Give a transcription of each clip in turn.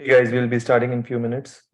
Hey guys, we'll be starting in few minutes.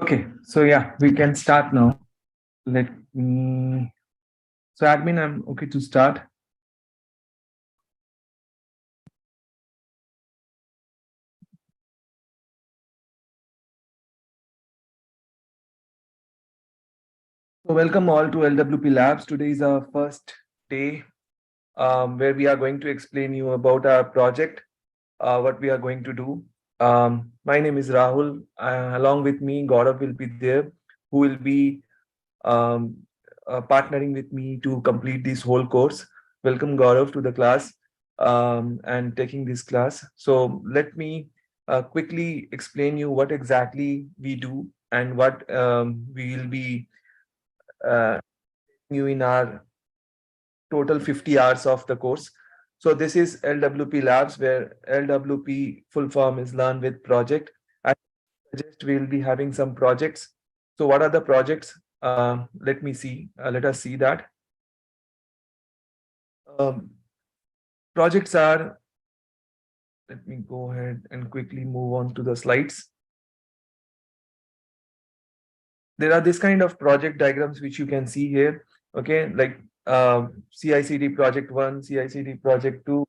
Okay, so yeah, we can start now. Let me. So admin, I'm okay to start. So welcome all to LWP Labs. Today is our first day where we are going to explain you about our project, what we are going to do. My name is Rahul. Along with me, Gaurav will be there, who will be um, partnering with me to complete this whole course. Welcome, Gaurav, to the class and taking this class. So let me quickly explain you what exactly we do and what we will be uh, you in our total 50 hours of the course. So this is LWP Labs, where LWP full form is Learn with Project. I suggest we'll be having some projects. So what are the projects? Let me see. Let us see that. Um, projects are, let me go ahead and quickly move on to the slides. There are this kind of project diagrams which you can see here. Okay, like CI/CD project 1, CI/CD project 2.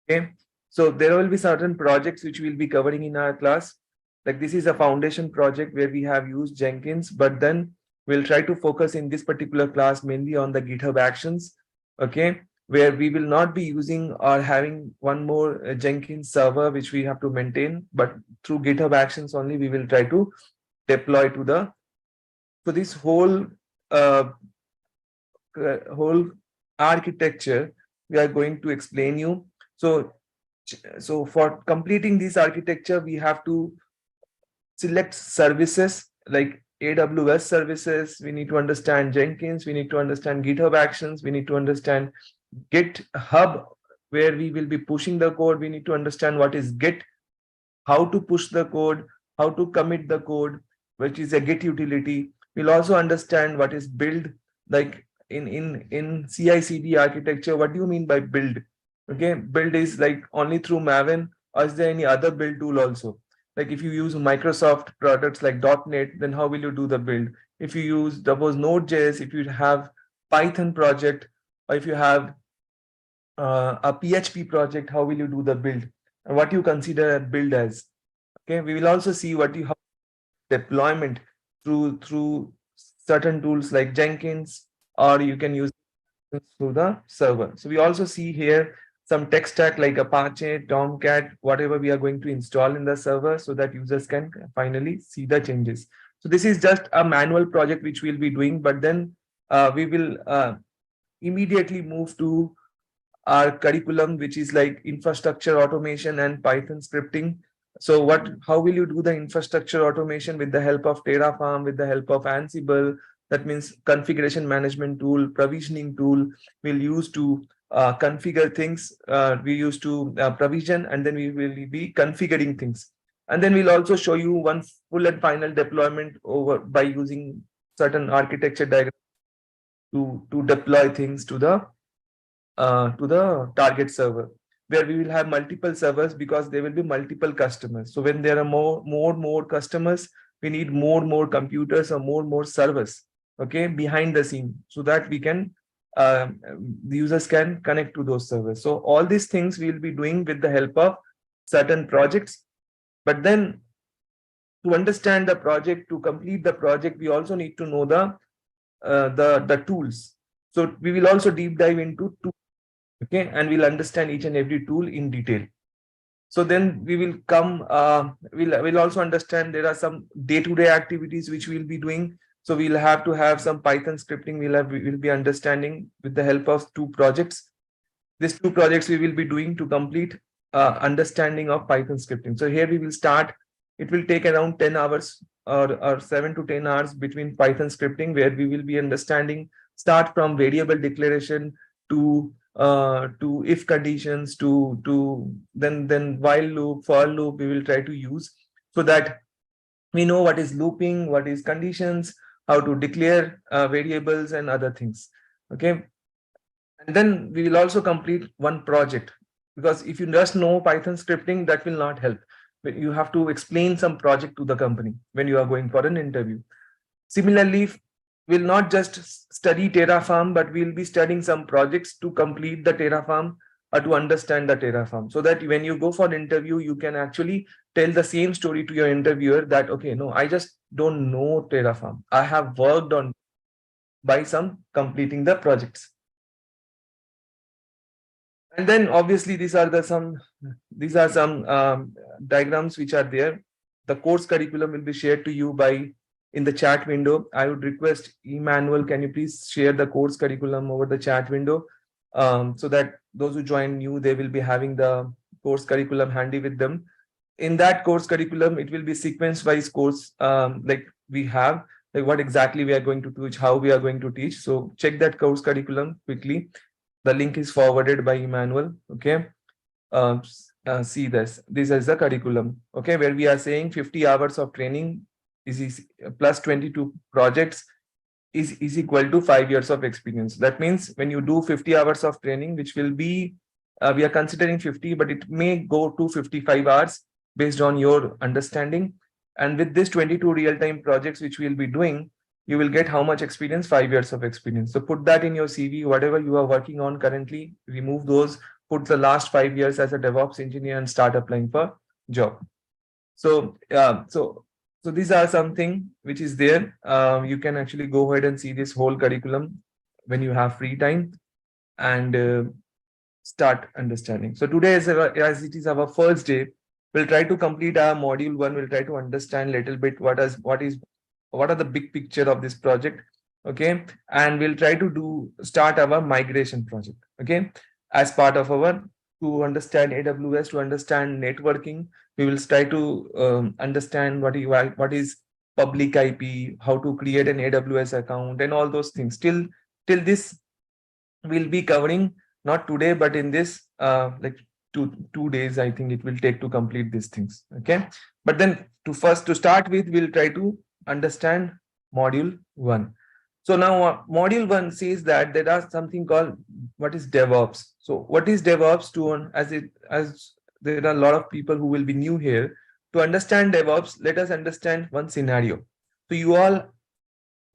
Okay, so there will be certain projects which we'll be covering in our class. Like this is a foundation project where we have used Jenkins, but then we'll try to focus in this particular class mainly on the GitHub Actions. Okay, where we will not be using or having one more Jenkins server which we have to maintain, but through GitHub Actions only we will try to deploy to the, so this uh, whole architecture we are going to explain you. So for completing this architecture, we have to select services like AWS services. We need to understand Jenkins. We need to understand GitHub Actions. We need to understand GitHub, where we will be pushing the code. We need to understand what is Git, how to push the code, how to commit the code, which is a Git utility. We'll also understand what is build, like in CI/CD architecture. What do you mean by build? Okay, build is like only through Maven, or is there any other build tool also? Like if you use Microsoft products like .NET, then how will you do the build? If you use suppose Node.js, if you have Python project, or if you have a PHP project, how will you do the build? And what you consider a build as? Okay, we will also see what you have deployment through certain tools like Jenkins, or you can use through the server. So we also see here some tech stack like Apache, Tomcat, whatever we are going to install in the server so that users can finally see the changes. So this is just a manual project which we'll be doing, but then we will immediately move to our curriculum, which is like infrastructure automation and Python scripting. So how will you do the infrastructure automation? With the help of Terraform, with the help of Ansible. That means configuration management tool, provisioning tool we'll use to configure things. We use to provision, and then we will be configuring things. And then we'll also show you one full and final deployment over by using certain architecture diagram to deploy things to the target server, where we will have multiple servers because there will be multiple customers. So when there are more customers, we need more computers or more servers, okay, behind the scene, so that we can the users can connect to those servers. So all these things we will be doing with the help of certain projects. But then to understand the project, to complete the project, we also need to know the tools. So we will also deep dive into tools. Okay, and we'll understand each and every tool in detail. So then we will come, we'll also understand there are some day-to-day activities which we'll be doing. So we'll have to have some Python scripting. We'll be understanding with the help of two projects. These two projects we will be doing to complete understanding of Python scripting. So here we will start. It will take around 10 hours or 7 to 10 hours between Python scripting, where we will be understanding start from variable declaration to if conditions to then while loop, for loop we will try to use, so that we know what is looping, what is conditions, how to declare variables and other things. Okay, and then we will also complete one project, because if you just know Python scripting, that will not help. You have to explain some project to the company when you are going for an interview. Similarly, we'll not just study Terraform, but we'll be studying some projects to complete the Terraform or to understand the Terraform, so that when you go for an interview, you can actually tell the same story to your interviewer that, okay, no, I just don't know Terraform. I have worked on by some completing the projects. And then obviously these are some diagrams which are there. The course curriculum will be shared to you in the chat window. I would request Emmanuel, can you please share the course curriculum over the chat window, so that those who join new, they will be having the course curriculum handy with them. In that course curriculum, it will be sequence wise course, like we have, like what exactly we are going to teach, how we are going to teach. So check that course curriculum quickly. The link is forwarded by Emmanuel. Okay. See this. This is the curriculum. Okay, where we are saying 50 hours of training is plus 22 projects is equal to 5 years of experience. That means when you do 50 hours of training, which will be we are considering 50, but it may go to 55 hours based on your understanding. And with this 22 real-time projects which we'll be doing, you will get how much experience? 5 years of experience. So put that in your CV, whatever you are working on currently, remove those, put the last 5 years as a DevOps engineer and start applying for job. So so these are something which is there. You can actually go ahead and see this whole curriculum when you have free time. and start understanding. So today, as it is our first day, we'll try to complete our module 1. We'll try to understand a little bit what are the big picture of this project. Okay, and we'll try to start our migration project. Okay, as part of our to understand AWS, to understand networking, we will try to understand what is public IP, how to create an AWS account, and all those things. Till this we'll be covering, not today, but in this like two days, I think it will take to complete these things. Okay, but then to start with, we'll try to understand module 1. So now module 1 says that there are something called what is DevOps. So what is DevOps? As there are a lot of people who will be new here, to understand DevOps, let us understand one scenario. So you all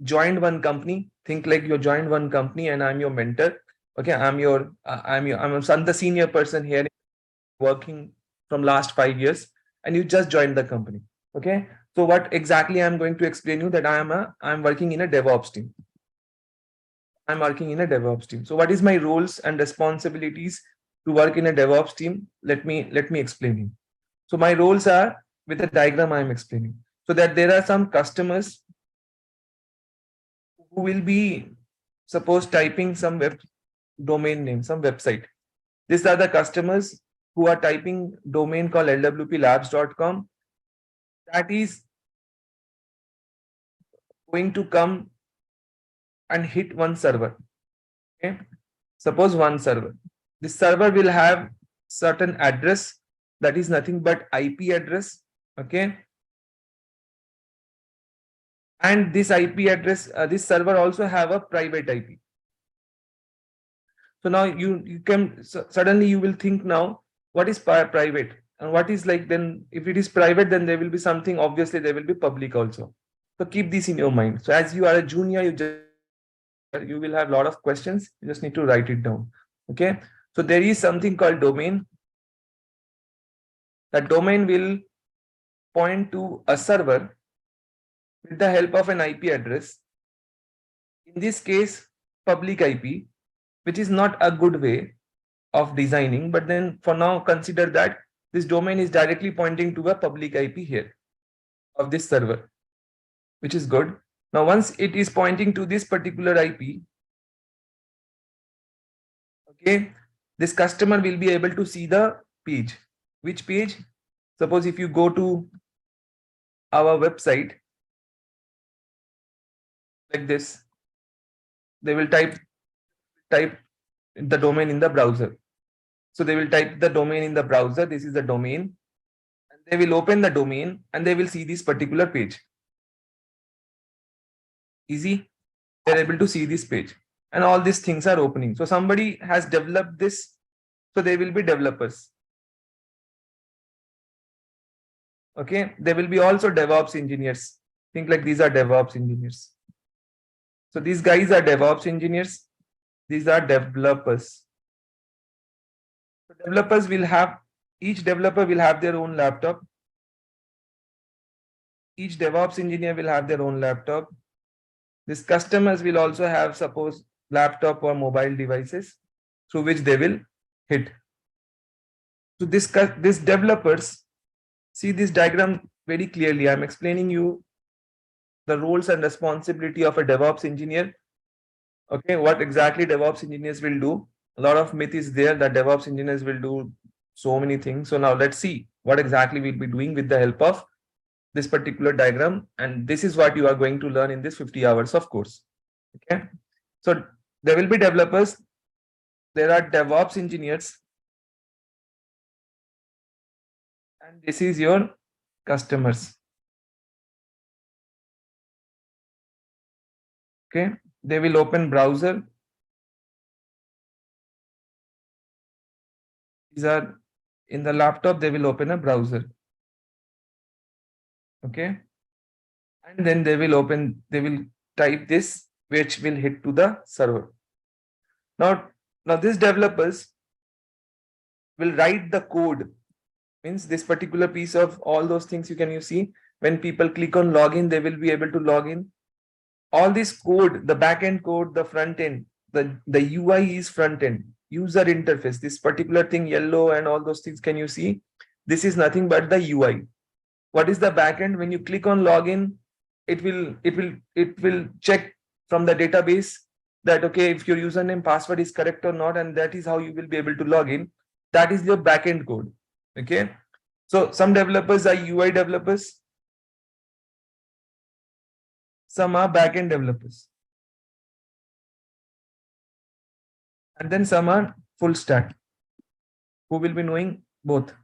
joined one company. Think like you joined one company, and I'm your mentor. Okay, I'm the senior person here, working from last 5 years, and you just joined the company. Okay, so what exactly I'm going to explain you that I'm working in a DevOps team. I'm working in a DevOps team. So what is my roles and responsibilities to work in a DevOps team? Let me explain you. So my roles are with a diagram I'm explaining. So that there are some customers who will be, suppose, typing some web domain name, some website. These are the customers who are typing domain called lwplabs.com. That is going to come and hit one server. Okay, suppose one server. This server will have certain address that is nothing but IP address. Okay, and this IP address, this server also have a private IP. So now you can suddenly you will think, now what is private and what is, like, then if it is private, then there will be something, obviously there will be public also. So keep this in your mind. So as you are a junior, you will have a lot of questions. You just need to write it down. Okay, so there is something called domain. That domain will point to a server with the help of an IP address. In this case, public IP, which is not a good way of designing, but then for now consider that this domain is directly pointing to a public IP here of this server, which is good. Now once it is pointing to this particular IP, okay, this customer will be able to see the page. Which page? Suppose if you go to our website like this, they will type the domain in the browser. So they will type the domain in the browser. This is the domain, and they will open the domain and they will see this particular page. Easy. They're able to see this page, and all these things are opening. So somebody has developed this. So they will be developers. Okay, there will be also DevOps engineers. Think like these are DevOps engineers. So these guys are DevOps engineers. These are developers. So developers will have, each developer will have their own laptop. Each DevOps engineer will have their own laptop. These customers will also have, suppose, laptop or mobile devices through which they will hit. So this developers, see this diagram very clearly. I'm explaining you the roles and responsibility of a DevOps engineer. Okay, what exactly DevOps engineers will do. A lot of myth is there that DevOps engineers will do so many things. So now let's see what exactly we'll be doing with the help of this particular diagram. And this is what you are going to learn in this 50 hours of course. Okay, so there will be developers. There are DevOps engineers. And this is your customers. Okay, they will open browser. These are in the laptop, they will open a browser. Okay, and then they will type this, which will hit to the server. Now these developers will write the code. Means this particular piece of all those things you see when people click on login, they will be able to log in. All this code, the back end code, the front end, the UI is front end, user interface. This particular thing, yellow and all those things, can you see? This is nothing but the UI. What is the backend? When you click on login, it will check from the database that, okay, if your username password is correct or not, and that is how you will be able to log in. That is your backend code. Okay, so some developers are UI developers, some are backend developers, and then some are full stack who will be knowing both.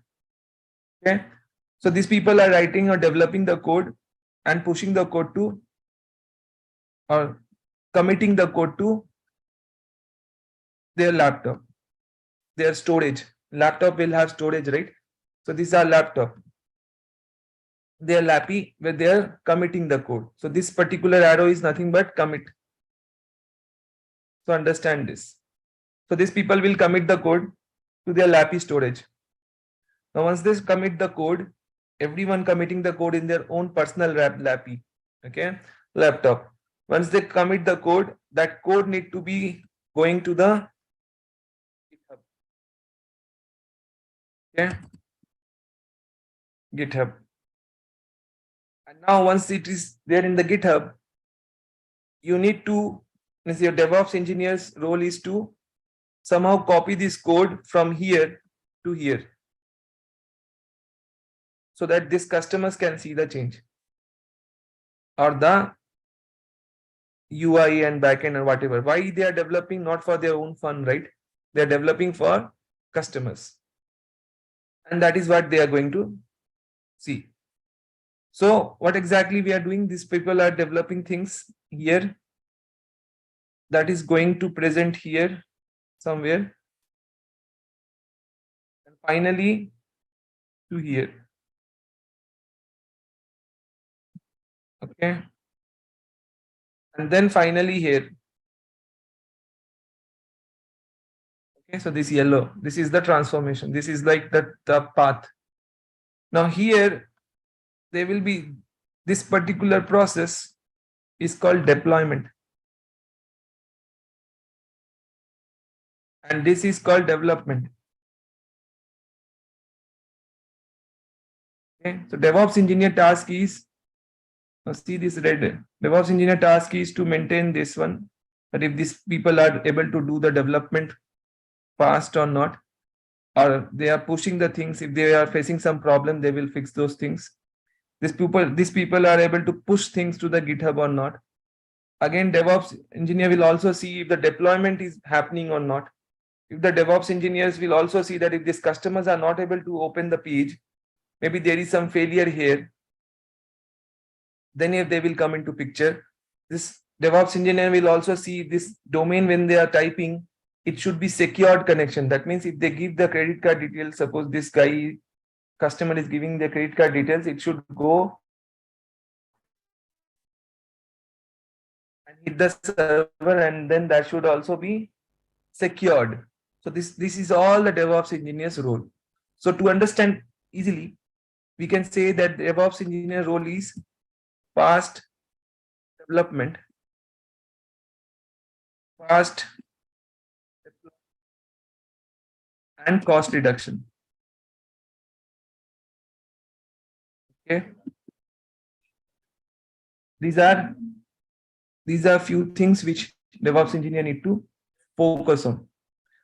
Okay, so these people are writing or developing the code and pushing the code to, or committing the code to their laptop, their storage. Laptop will have storage, right? So these are laptop. They are lappy where they are committing the code. So this particular arrow is nothing but commit. So understand this. So these people will commit the code to their lappy storage. Now once they commit the code, everyone committing the code in their own personal lappy, okay, laptop. Once they commit the code, that code need to be going to the GitHub. Okay, GitHub. And now once it is there in the GitHub, you need to, your DevOps engineer's role is to somehow copy this code from here to here, so that these customers can see the change, or the UI and backend and whatever. Why they are developing? Not for their own fun, right? They are developing for customers, and that is what they are going to see. So what exactly we are doing? These people are developing things here that is going to present here somewhere, and finally to here. Okay, and then finally here. Okay, so this yellow, this is the transformation. This is like the path. Now here there will be, this particular process is called deployment, and this is called development. Okay, so DevOps engineer task is, now see this red, DevOps engineer task is to maintain this one, that if these people are able to do the development fast or not, or they are pushing the things, if they are facing some problem, they will fix those things. These people are able to push things to the GitHub or not. Again, DevOps engineer will also see if the deployment is happening or not. If the DevOps engineers will also see that if these customers are not able to open the page, maybe there is some failure here, then if they will come into picture. This DevOps engineer will also see this domain when they are typing, it should be secured connection. That means if they give the credit card details, suppose this customer is giving the credit card details, it should go and hit the server, and then that should also be secured. So this is all the DevOps engineer's role. So to understand easily, we can say that the DevOps engineer role is fast development, and cost reduction. Okay, these are few things which DevOps engineer need to focus on.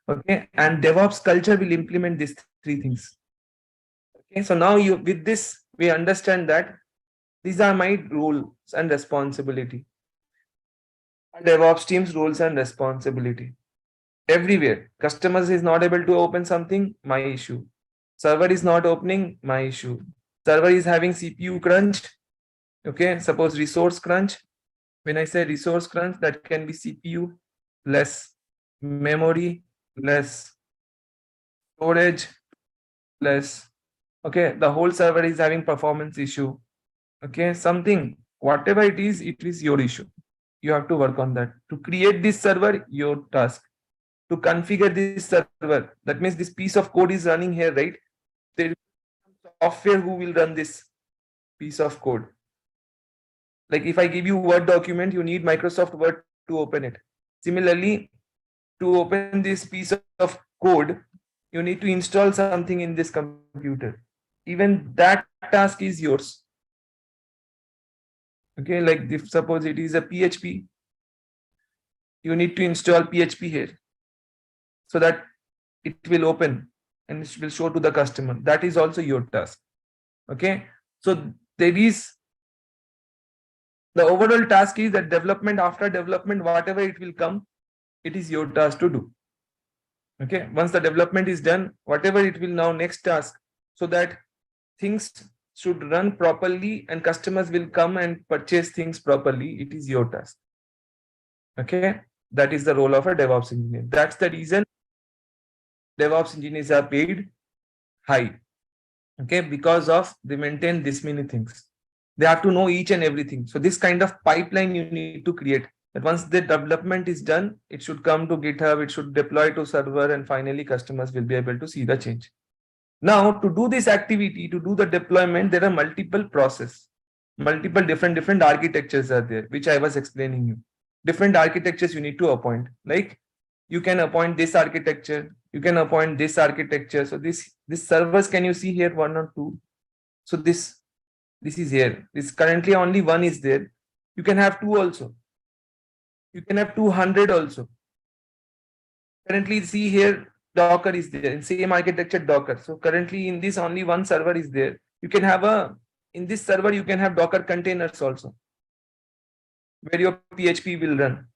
Okay, and DevOps culture will implement these three things. Okay, so now with this we understand that these are my roles and responsibility. DevOps team's roles and responsibility. Everywhere, customers is not able to open something, my issue. Server is not opening, my issue. Server is having CPU crunch. Okay, suppose resource crunch. When I say resource crunch, that can be CPU less, memory less, storage less. Okay, the whole server is having performance issue. Okay, something, whatever it is your issue. You have to work on that. To create this server, your task. To configure this server, that means this piece of code is running here, right? There is software who will run this piece of code. Like if I give you Word document, you need Microsoft Word to open it. Similarly, to open this piece of code, you need to install something in this computer. Even that task is yours. Okay, like if suppose it is a PHP, you need to install PHP here so that it will open and it will show to the customer. That is also your task. Okay, so there is the overall task is that development, after development, whatever it will come, it is your task to do. Okay, once the development is done, whatever it will now next task, so that things should run properly and customers will come and purchase things properly, it is your task. Okay, that is the role of a DevOps engineer. That's the reason DevOps engineers are paid high. Okay, because of they maintain this many things. They have to know each and everything. So this kind of pipeline you need to create. That once the development is done, it should come to GitHub, it should deploy to server, and finally customers will be able to see the change. Now, to do this activity, to do the deployment, there are multiple processes, multiple different architectures are there, which I was explaining you. Different architectures you need to appoint. Like you can appoint this architecture, you can appoint this architecture. So this servers, can you see here 1 or 2? So this is here. This currently only 1 is there. You can have 2 also. You can have 200 also. Currently, see here, Docker is there in same architecture Docker. So currently in this only 1 server is there. You can have in this server you can have Docker containers also, where your PHP will run.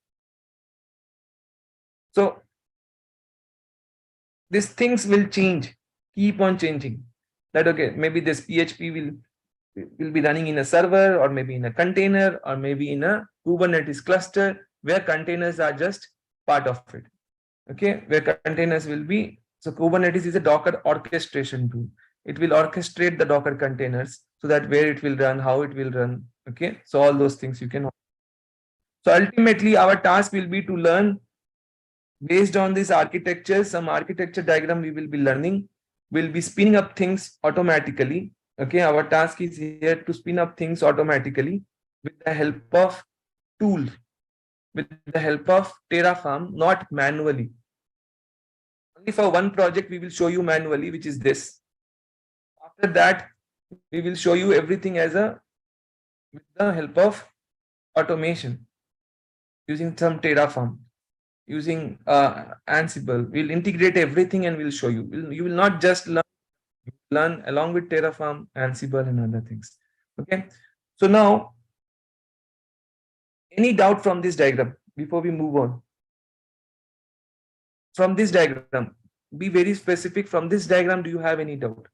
So these things will change, keep on changing. That okay, maybe this PHP will be running in a server, or maybe in a container, or maybe in a Kubernetes cluster, where containers are just part of it. Okay, where containers will be. So Kubernetes is a Docker orchestration tool. It will orchestrate the Docker containers so that where it will run, how it will run. Okay, so all those things you can. So ultimately our task will be to learn based on this architecture, some architecture diagram we will be learning. We'll be spinning up things automatically. Okay, our task is here to spin up things automatically with the help of tools, with the help of Terraform, not manually. Only for one project we will show you manually, which is this. After that, we will show you everything with the help of automation, using some Terraform, using Ansible. We'll integrate everything and we'll show you. You will not just learn along with Terraform, Ansible, and other things. Okay. So now, any doubt from this diagram before we move on? From this diagram, be very specific. From this diagram, do you have any doubt?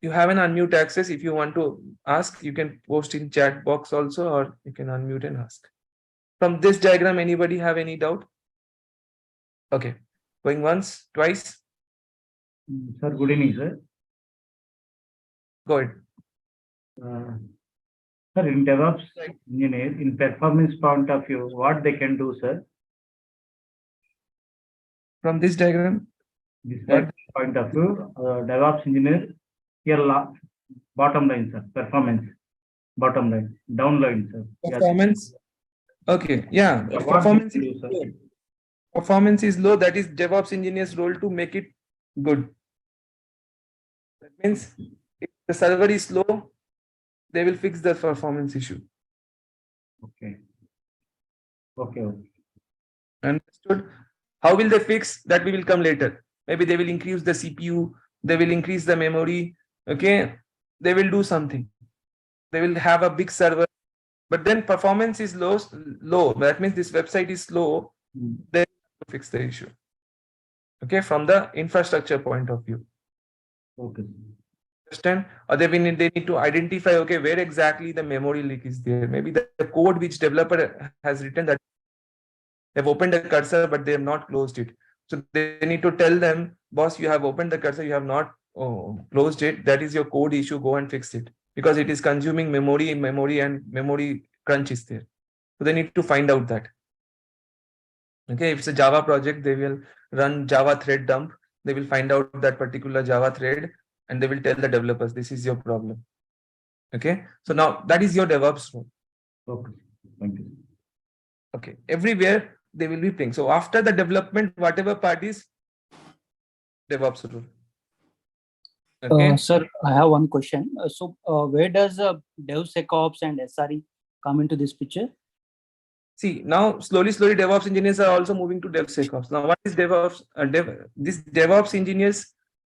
You have an unmute access. If you want to ask, you can post in chat box also, or you can unmute and ask. From this diagram, anybody have any doubt? Okay, going once, twice. Sir, good evening, sir. Go ahead. Sir, in DevOps engineer, in performance point of view, what they can do, sir? From this diagram? This point of view, DevOps engineer, here bottom line, sir, performance, bottom line, down line, sir. Performance. Yes. Okay, yeah. Performance is low. Performance is low. That is DevOps engineer's role to make it good. That means if the server is slow, they will fix the performance issue. Okay. Okay. Understood? How will they fix that? We will come later. Maybe they will increase the CPU, they will increase the memory. Okay, they will do something. They will have a big server, but then performance is low. That means this website is slow. They will fix the issue. Okay, from the infrastructure point of view. Okay. Understand? Or they need to identify, okay, where exactly the memory leak is there. Maybe the code which developer has written, that they've opened a cursor but they have not closed it. So they need to tell them, boss, you have opened the cursor, you have not closed it. That is your code issue. Go and fix it, because it is consuming memory and memory crunch is there. So they need to find out that. Okay, if it's a Java project, they will run Java thread dump. They will find out that particular Java thread and they will tell the developers, this is your problem. Okay, so now that is your DevOps role. Okay, thank you. Okay, everywhere they will be playing. So after the development, whatever part is DevOps role. Okay. Sir, I have one question. Where does DevSecOps and SRE come into this picture? See, now slowly DevOps engineers are also moving to DevSecOps. Now, what is DevOps? These DevOps engineers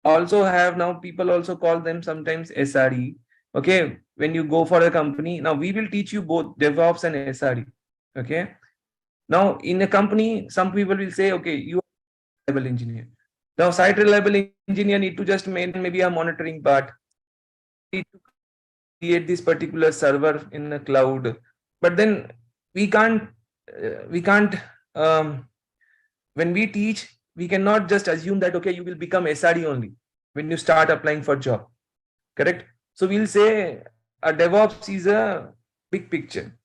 also have, now people also call them sometimes SRE. Okay, when you go for a company, now we will teach you both DevOps and SRE. Okay. Now, in a company, some people will say, okay, you are a reliable engineer. Now, site reliable engineer need to just maintain maybe a monitoring part, need to create this particular server in the cloud. But then we can't, when we teach, we cannot just assume that, okay, you will become SRE only when you start applying for job. Correct? So we'll say a DevOps is a big picture,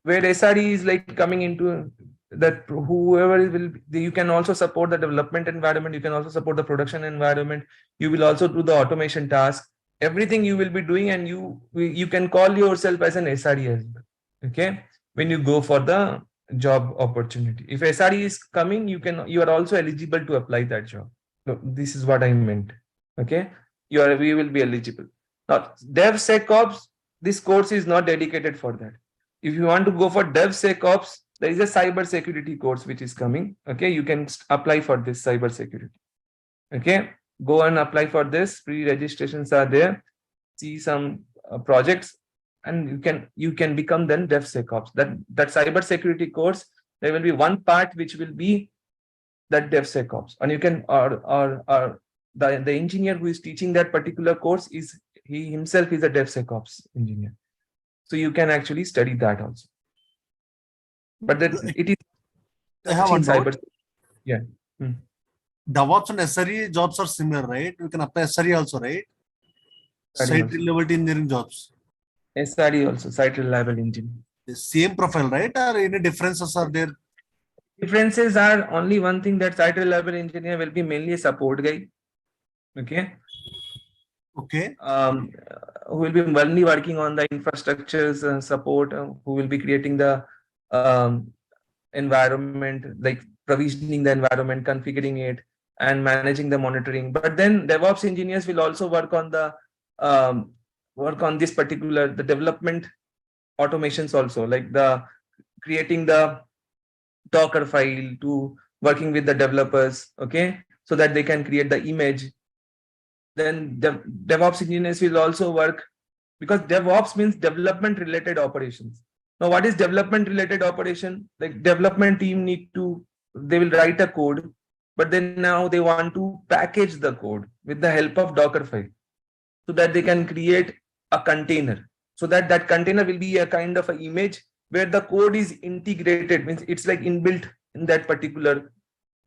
where SRE is like coming into that, whoever will, you can also support the development environment, you can also support the production environment, you will also do the automation task, everything you will be doing, and you can call yourself as an SRE as well. Okay, when you go for the job opportunity, if SRE is coming, you are also eligible to apply that job. No, this is what I meant. Okay, we will be eligible. Now, DevSecOps, this course is not dedicated for that. If you want to go for DevSecOps, there is a cyber security course which is coming. Okay, you can apply for this cyber security. Okay, go and apply for this. Pre-registrations are there. See some projects, and you can become then DevSecOps. That cyber security course, there will be one part which will be that DevSecOps, and you can or the engineer who is teaching that particular course he himself is a DevSecOps engineer. So you can actually study that also. But that it is. I have one cyber. doubt. Yeah. DevOps and SRE jobs are similar, right? We can apply SRE also, right? Site reliability engineering jobs. SRE also, site reliable engineering. The same profile, right? Or any differences are there? Differences are only one thing, that site reliable engineer will be mainly a support guy. Okay. Okay. Who will be mainly working on the infrastructures support, who will be creating the environment, like provisioning the environment, configuring it, and managing the monitoring. But then DevOps engineers will also work on the this particular the development automations also, like the creating the Docker file, to working with the developers, okay, so that they can create the image. Then DevOps engineers will also work, because DevOps means development related operations. Now, what is development related operation? Like development team they will write a code, but then now they want to package the code with the help of Docker file, so that they can create a container, so that container will be a kind of an image where the code is integrated, means it's like inbuilt in that particular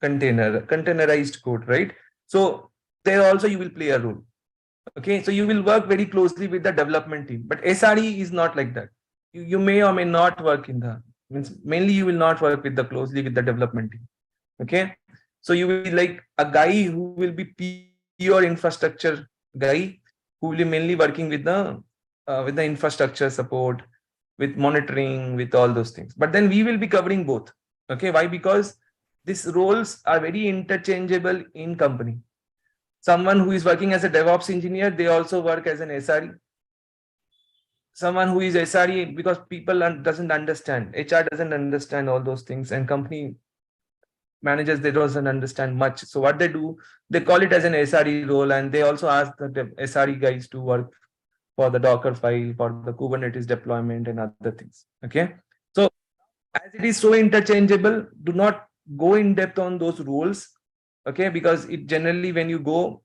container, containerized code, right? So there also you will play a role. Okay, so you will work very closely with the development team, but SRE is not like that. You may or may not work mainly you will not work closely with the development team. Okay, so you will be like a guy who will be pure infrastructure guy, who will be mainly working with the infrastructure support, with monitoring, with all those things. But then we will be covering both. Okay, why? Because these roles are very interchangeable in company. Someone who is working as a DevOps engineer, they also work as an SRE. Someone who is SRE, because people doesn't understand, HR doesn't understand all those things, and company managers, they doesn't understand much. So what they do, they call it as an SRE role, and they also ask the SRE guys to work for the Docker file, for the Kubernetes deployment and other things. Okay, so as it is so interchangeable, do not go in depth on those roles. Okay, because it generally, when you go,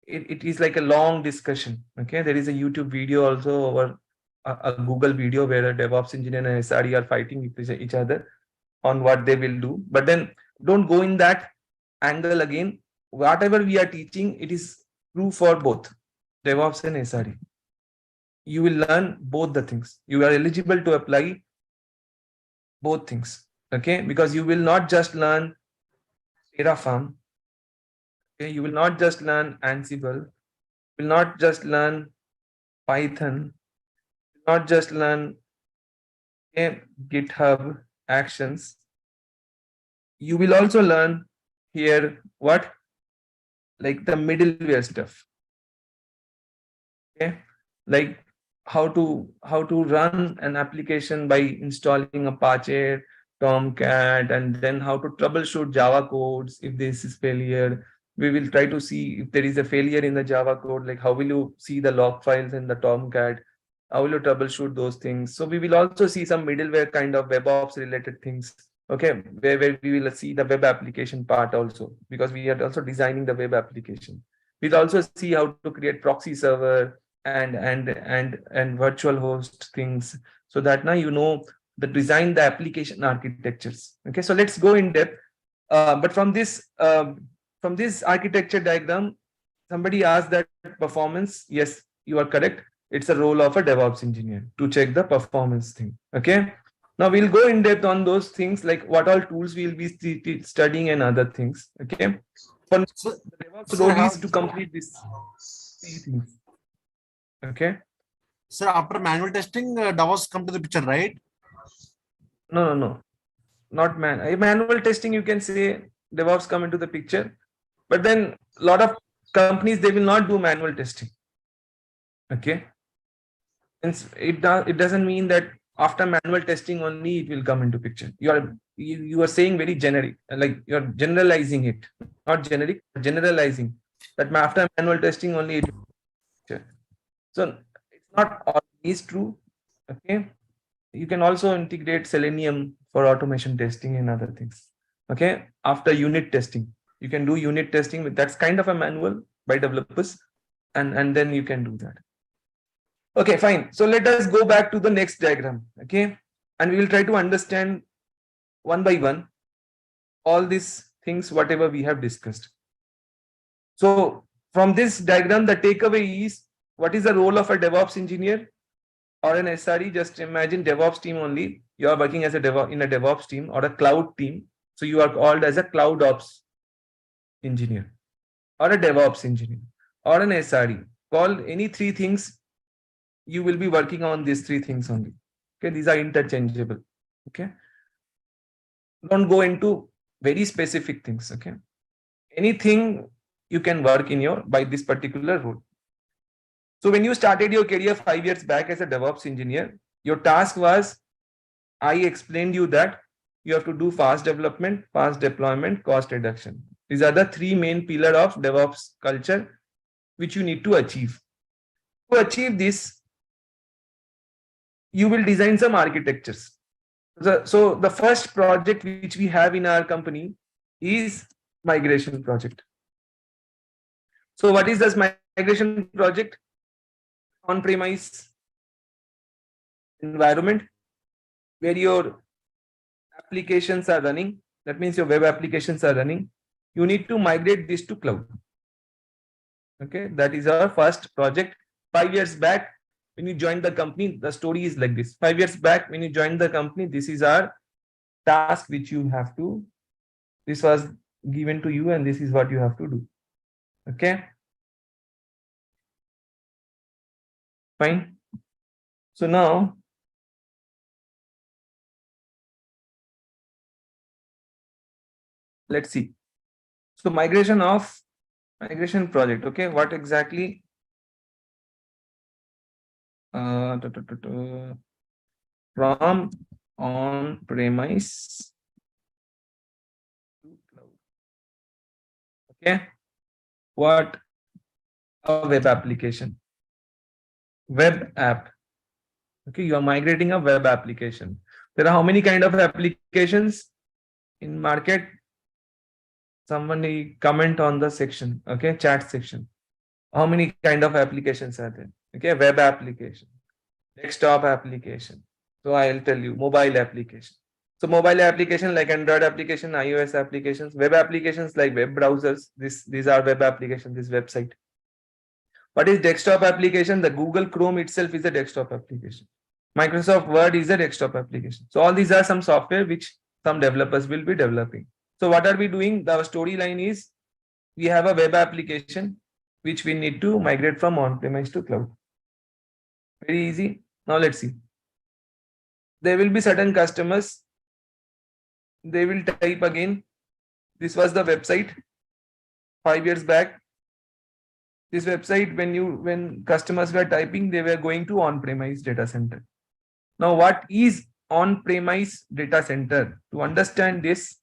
it is like a long discussion. Okay, there is a YouTube video also, or a Google video, where a DevOps engineer and SRE are fighting with each other on what they will do. But then don't go in that angle again. Whatever we are teaching, it is true for both DevOps and SRE. You will learn both the things. You are eligible to apply both things. Okay, because you will not just learn Terraform. Okay, you will not just learn Ansible. You will not just learn Python. You will not just learn GitHub, actions, you will also learn here what, like the middleware stuff. Okay, like how to run an application by installing Apache, Tomcat, and then how to troubleshoot Java codes if this is failure. We will try to see if there is a failure in the Java code, like how will you see the log files in the Tomcat, how will you troubleshoot those things. So we will also see some middleware kind of DevOps related things. Okay, where we will see the web application part also, because we are also designing the web application. We'll also see how to create proxy server and virtual host things, so that now you know the design the application architectures. Okay, so let's go in depth. But from this architecture diagram, somebody asked that performance. Yes, you are correct. It's a role of a DevOps engineer to check the performance thing. Okay. Now we'll go in depth on those things, like what all tools we'll be studying and other things. Okay. For the DevOps role is to complete these three things. Okay. Sir, after manual testing, DevOps come to the picture, right? No. Not manual testing. You can say DevOps come into the picture, but then a lot of companies, they will not do manual testing. Okay. It doesn't mean that after manual testing only it will come into picture. You are saying very generic, like you're generalizing it, not generic, generalizing that after manual testing only it will come into picture. So it's not always true. Okay. You can also integrate Selenium for automation testing and other things. Okay. After unit testing, you can do unit testing. That's kind of a manual by developers, and then you can do that. Okay, fine. So let us go back to the next diagram. Okay. And we will try to understand one by one all these things, whatever we have discussed. So from this diagram, the takeaway is, what is the role of a DevOps engineer or an SRE? Just imagine DevOps team only. You are working as a in a DevOps team or a cloud team. So you are called as a cloud ops engineer or a DevOps engineer or an SRE. Call any three things. You will be working on these three things only. Okay, these are interchangeable. Okay, don't go into very specific things. Okay, anything you can work in by this particular role. So when you started your career 5 years back as a DevOps engineer, your task was, I explained you that you have to do fast development, fast deployment, cost reduction. These are the three main pillars of DevOps culture which you need to achieve. To achieve this, you will design some architectures. So the first project which we have in our company is migration project. So what is this migration project? On-premise environment where your applications are running. That means your web applications are running. You need to migrate this to cloud. Okay, that is our first project. 5 years back, when you joined the company, the story is like this. 5 years back, when you joined the company, this is our task which you have to, this was given to you and this is what you have to do. Okay. Fine. So now, let's see. So migration project. Okay. What exactly? From on-premise to cloud. Okay. What? A web application. Web app. Okay. You are migrating a web application. There are how many kind of applications in market? Somebody comment on the section. Okay. Chat section. How many kind of applications are there? Okay, web application, desktop application. So I'll tell you, mobile application. So mobile application like Android application, iOS applications, web applications like web browsers. These are web applications, this website. What is desktop application? The Google Chrome itself is a desktop application. Microsoft Word is a desktop application. So all these are some software which some developers will be developing. So what are we doing? The storyline is, we have a web application which we need to migrate from on-premise to cloud. Very easy. Now let's see. There will be certain customers they will type again. This was the website 5 years back. This website, when customers were typing, they were going to on-premise data center. Now, what is on-premise data center? To understand this,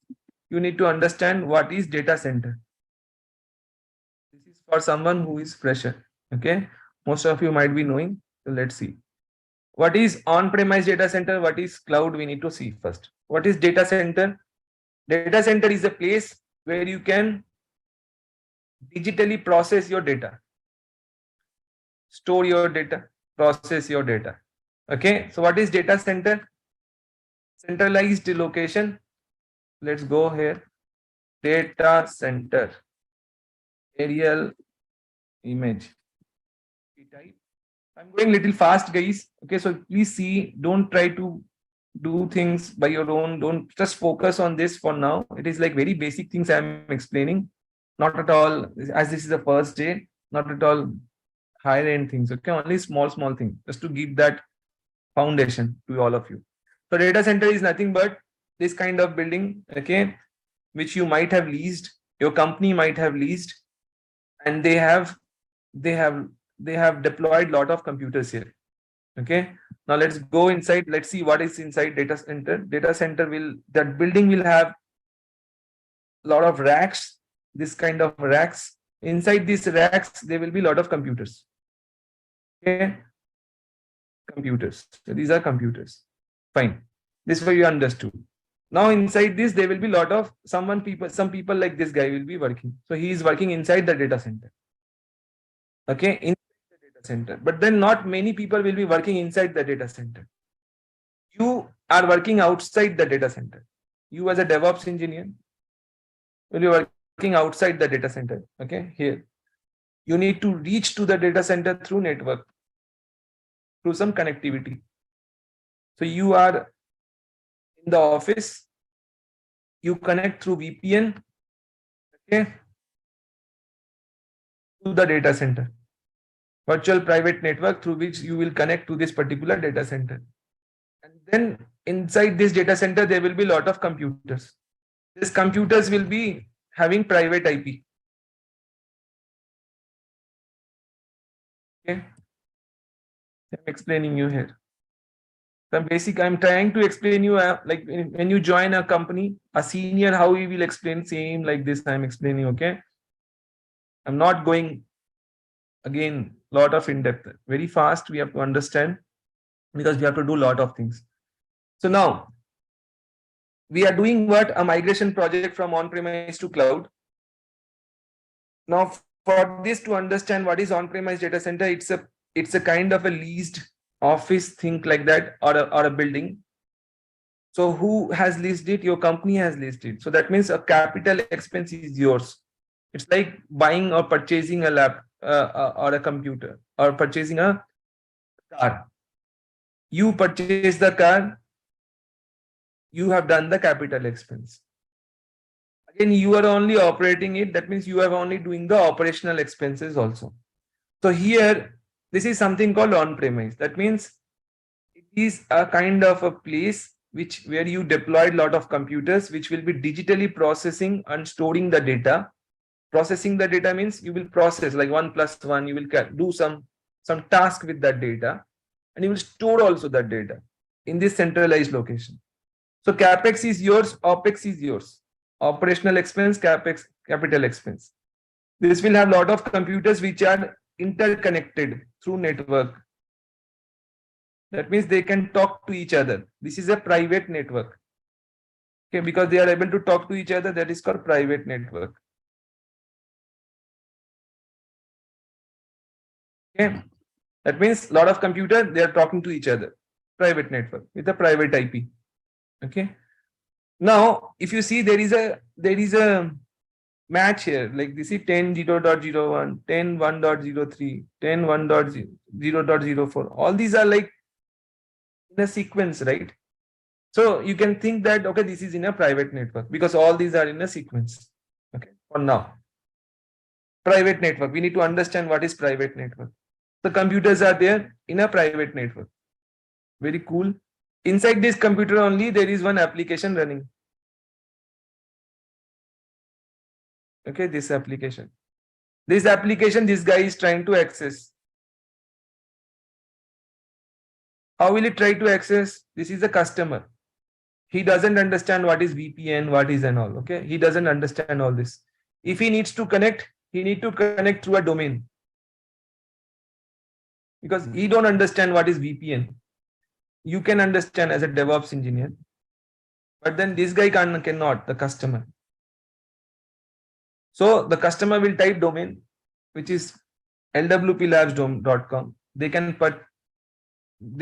you need to understand what is data center. This is for someone who is fresher. Okay, most of you might be knowing. So let's see. What is on-premise data center? What is cloud? We need to see first. What is data center? Data center is a place where you can digitally process your data, store your data, process your data. Okay, so what is data center? Centralized location. Let's go here. Data center. Aerial image. I'm going little fast, guys. Okay, so please see, don't try to do things by your own. Don't just focus on this for now. It is like very basic things I'm explaining. Not at all, as this is the first day, not at all higher end things. Okay, only small things just to give that foundation to all of you. So data center is nothing but this kind of building, okay, which you might have leased, your company might have leased, and they have deployed lot of computers here. Okay, now let's go inside. Let's see what is inside data center. Data center that building will have a lot of racks, this kind of racks. Inside these racks, there will be a lot of computers. Okay, computers. So these are computers. Fine. This way you understood. Now inside this, there will be a lot of some people like this guy will be working. So he is working inside the data center. Okay, inside the data center. But then not many people will be working inside the data center. You are working outside the data center. You as a DevOps engineer will be working outside the data center. Okay, here. You need to reach to the data center through network, through some connectivity. So you are in the office, you connect through VPN, okay, to the data center, virtual private network through which you will connect to this particular data center. And then inside this data center, there will be a lot of computers. These computers will be having private IP. Okay, I'm explaining you here. I'm trying to explain you like when you join a company, a senior, how he will explain same like this I'm explaining. Okay, I'm not going again lot of in depth, very fast. We have to understand because we have to do a lot of things. So now we are doing what? A migration project from on-premise to cloud. Now for this to understand what is on-premise data center, it's a kind of a leased office, think like that, or a building. So who has leased it? Your company has leased it. So that means a capital expense is yours. It's like buying or purchasing a laptop or a computer or purchasing a car. You purchase the car, you have done the capital expense. Again, you are only operating it. That means you are only doing the operational expenses also. So here, this is something called on-premise. That means it is a kind of a place where you deployed a lot of computers, which will be digitally processing and storing the data. Processing the data means you will process like 1 + 1. You will do some task with that data, and you will store also that data in this centralized location. So capex is yours, opex is yours. Operational expense, capex, capital expense. This will have a lot of computers which are interconnected through network. That means they can talk to each other. This is a private network. Okay, because they are able to talk to each other, that is called private network. Okay, that means a lot of computers, they are talking to each other. Private network with a private IP. Okay. Now, if you see, there is a match here, like this is 10.0.01, 10.1.03, 10.1.0.04. All these are like in a sequence, right? So you can think that, okay, this is in a private network because all these are in a sequence. Okay, for now. Private network, we need to understand what is private network. The computers are there in a private network. Very cool. Inside this computer only, there is one application running. Okay, this application. This application, this guy is trying to access. How will it try to access? This is a customer. He doesn't understand what is VPN, what is and all. Okay, he doesn't understand all this. If he needs to connect, he need to connect through a domain, because he don't understand what is VPN. You can understand as a DevOps engineer, but then this guy cannot, the customer. So the customer will type domain, which is lwplabs.com. They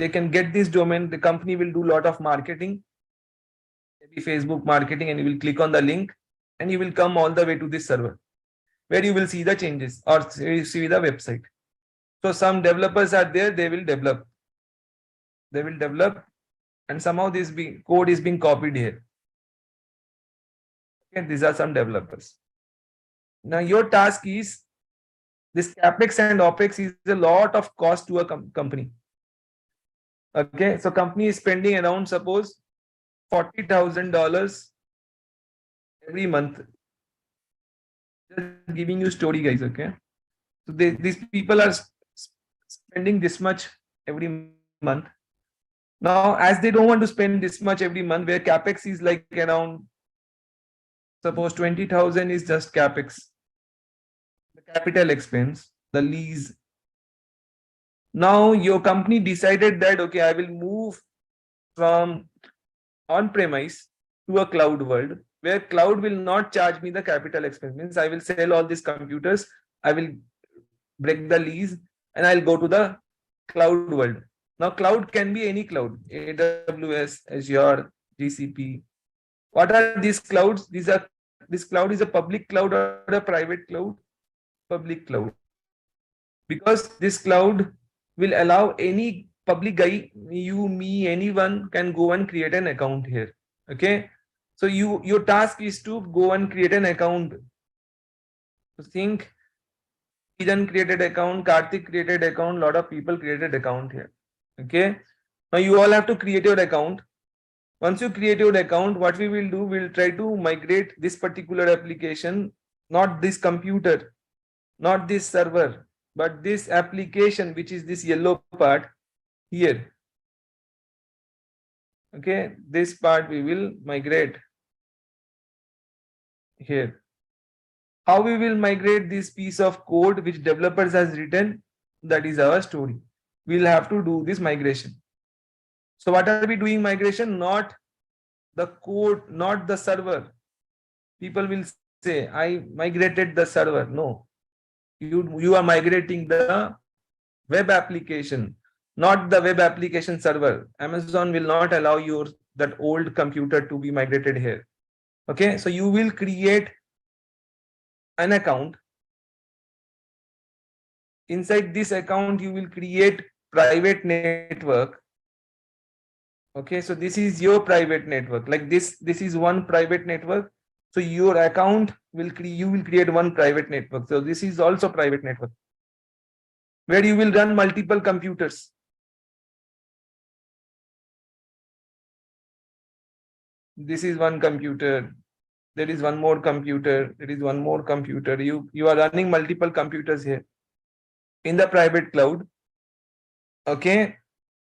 can get this domain. The company will do a lot of marketing, maybe Facebook marketing, and you will click on the link and you will come all the way to this server where you will see the changes or see the website. So some developers are there, they will develop, and somehow this code is being copied here. Okay, these are some developers. Now your task is, this capex and opex is a lot of cost to a company. Okay, so company is spending around, suppose, $40,000 every month. Just giving you story, guys. Okay, so these people are spending this much every month. Now, as they don't want to spend this much every month, where capex is like around, suppose 20,000 is just capex, the capital expense, the lease. Now your company decided that, okay, I will move from on-premise to a cloud world, where cloud will not charge me the capital expense. Means I will sell all these computers, I will break the lease, and I'll go to the cloud world. Now cloud can be any cloud, AWS, Azure, GCP. What are these clouds? This cloud is a public cloud or a private cloud? Public cloud. Because this cloud will allow any public guy, you, me, anyone can go and create an account here. Okay, so your task is to go and create an account. So think, Kiran created account, Karthik created account, lot of people created account here. Okay, now you all have to create your account. Once you create your account, what we will do, we'll try to migrate this particular application, not this computer, not this server, but this application, which is this yellow part here. Okay, this part we will migrate here. How we will migrate this piece of code which developers has written, that is our story. We'll have to do this migration. So what are we doing migration? Not the code, not the server. People will say, I migrated the server. No, you are migrating the web application, not the web application server. Amazon will not allow that old computer to be migrated here. Okay, so you will create an account. Inside this account, you will create private network. Okay, so this is your private network. Like this is one private network. So your account you will create one private network. So this is also private network, where you will run multiple computers. This is one computer. There is one more computer. There is one more computer. You are running multiple computers here in the private cloud. Okay,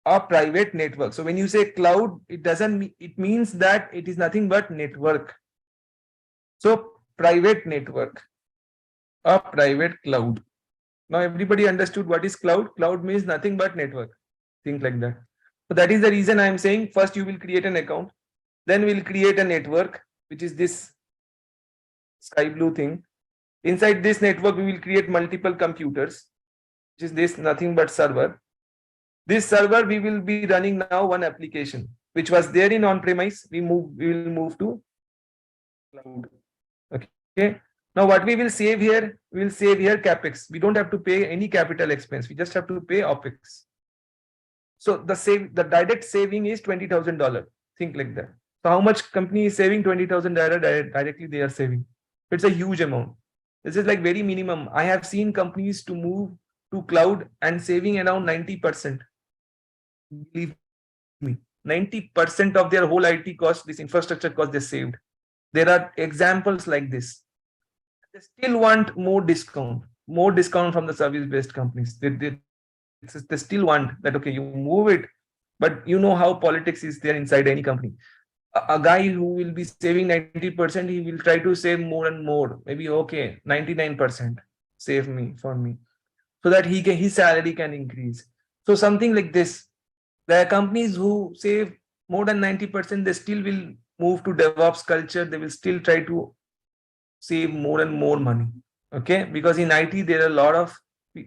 a private network. So when you say cloud, it means that it is nothing but network. So private network, a private cloud. Now everybody understood what is cloud. Cloud means nothing but network. Think like that. So that is the reason I am saying, first you will create an account, then we'll create a network, which is this sky blue thing. Inside this network, we will create multiple computers, which is this nothing but server. This server, we will be running now one application, which was there in on-premise. We will move to cloud. Okay. Now what we will save here, we will save here capex. We don't have to pay any capital expense. We just have to pay opex. So the direct saving is $20,000. Think like that. So how much company is saving? $20,000 directly they are saving. It's a huge amount. This is like very minimum. I have seen companies to move to cloud and saving around 90%. Believe me, 90% of their whole IT cost, this infrastructure cost, they saved. There are examples like this. they still want more discount from the service-based companies. They still want that, okay, you move it, but you know how politics is there inside any company. A guy who will be saving 90%, he will try to save more and more. Maybe, okay, 99% save me for me, so that his salary can increase. So something like this. There are companies who save more than 90%, they still will move to DevOps culture. They will still try to save more and more money. Okay, because in IT there are a lot of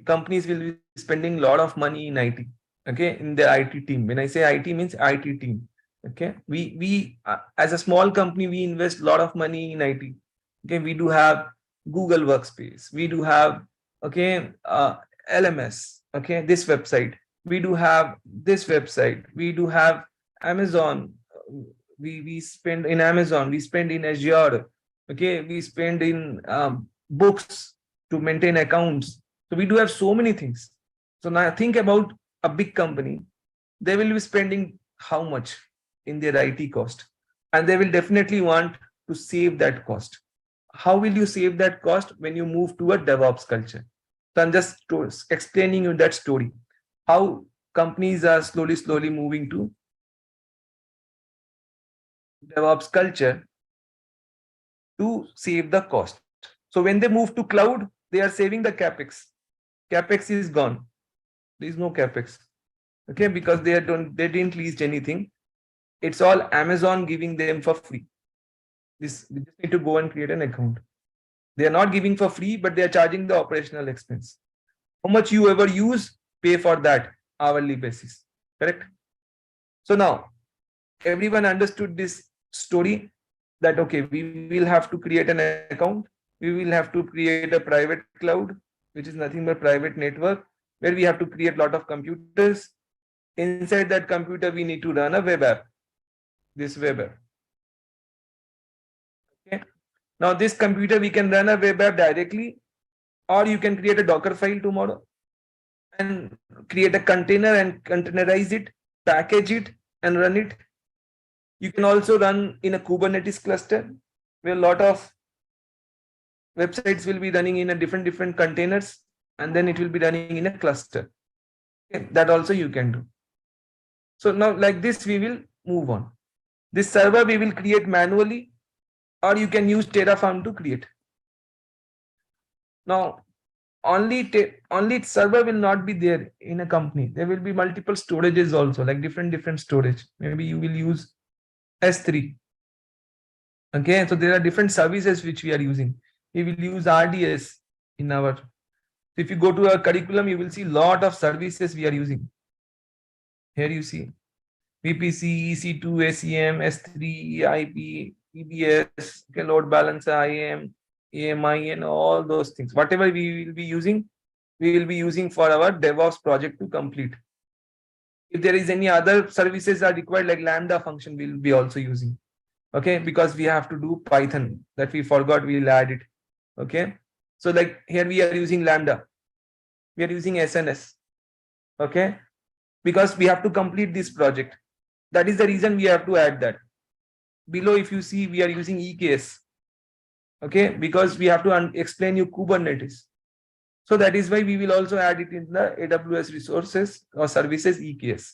companies will be spending a lot of money in IT. Okay, in the IT team. When I say IT, means IT team. Okay, we as a small company, we invest a lot of money in IT. Okay, we do have Google Workspace. We do have, okay, LMS. Okay, this website. We do have this website. We do have Amazon. We spend in Amazon. We spend in Azure. Okay, we spend in books to maintain accounts. So we do have so many things. So now think about a big company. They will be spending how much in their IT cost, and they will definitely want to save that cost. How will you save that cost? When you move to a DevOps culture. So I'm just explaining you that story, how companies are slowly moving to DevOps culture to save the cost. So when they move to cloud, they are saving the capex. Capex is gone. There is no capex. Okay, because they didn't lease anything. It's all Amazon giving them for free. We just need to go and create an account. They are not giving for free, but they are charging the operational expense. How much you ever use, pay for that hourly basis. Correct? So now everyone understood this story, that okay, we will have to create an account. We will have to create a private cloud, which is nothing but private network, where we have to create a lot of computers. Inside that computer, we need to run a web app. This web app. Okay. Now this computer, we can run a web app directly, or you can create a Docker file tomorrow and create a container and containerize it, package it and run it. You can also run in a Kubernetes cluster, where a lot of websites will be running in a different containers, and then it will be running in a cluster. Okay. That also you can do. So now like this, we will move on. This server we will create manually, or you can use Terraform to create. Now, only server will not be there in a company. There will be multiple storages also, like different storage. Maybe you will use S3. Okay, so there are different services which we are using. We will use RDS in our. If you go to our curriculum, you will see a lot of services we are using. Here you see VPC, EC2, SEM, S3, EIP, EBS, okay, load balancer, IAM, AMI, and all those things. Whatever we will be using for our DevOps project to complete. If there is any other services are required, like Lambda function, we will be also using. Okay, because we have to do Python, that we forgot, we will add it. Okay, so like here we are using Lambda, we are using SNS. Okay, because we have to complete this project. That is the reason we have to add that. Below, if you see, we are using EKS. Okay, because we have to explain you Kubernetes. So that is why we will also add it in the AWS resources or services EKS,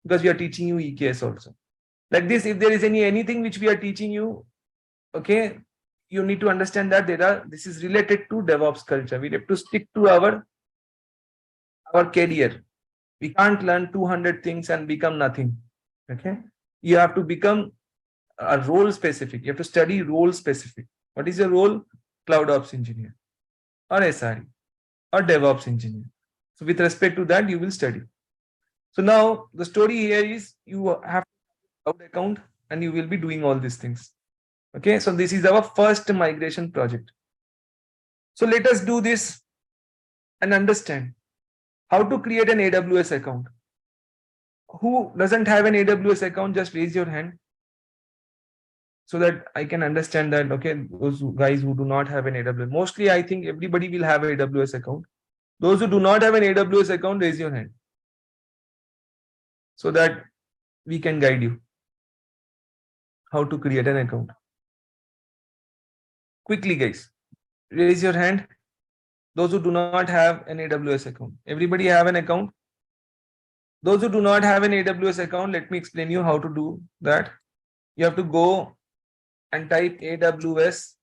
because we are teaching you EKS also. Like this, if there is anything which we are teaching you, okay, you need to understand that this is related to DevOps culture. We have to stick to our career. We can't learn 200 things and become nothing. Okay, you have to become a role specific. You have to study role specific. What is your role? Cloud Ops engineer, or SRE, or DevOps engineer. So with respect to that, you will study. So now the story here is, you have a cloud account and you will be doing all these things. Okay, so this is our first migration project. So let us do this and understand how to create an AWS account. Who doesn't have an AWS account? Just raise your hand, so that I can understand that, okay, those guys who do not have an AWS. Mostly, I think everybody will have an AWS account. Those who do not have an AWS account, raise your hand, so that we can guide you how to create an account. Quickly, guys. Raise your hand. Those who do not have an AWS account. Everybody have an account? Those who do not have an AWS account, let me explain you how to do that. You have to go and type AWS.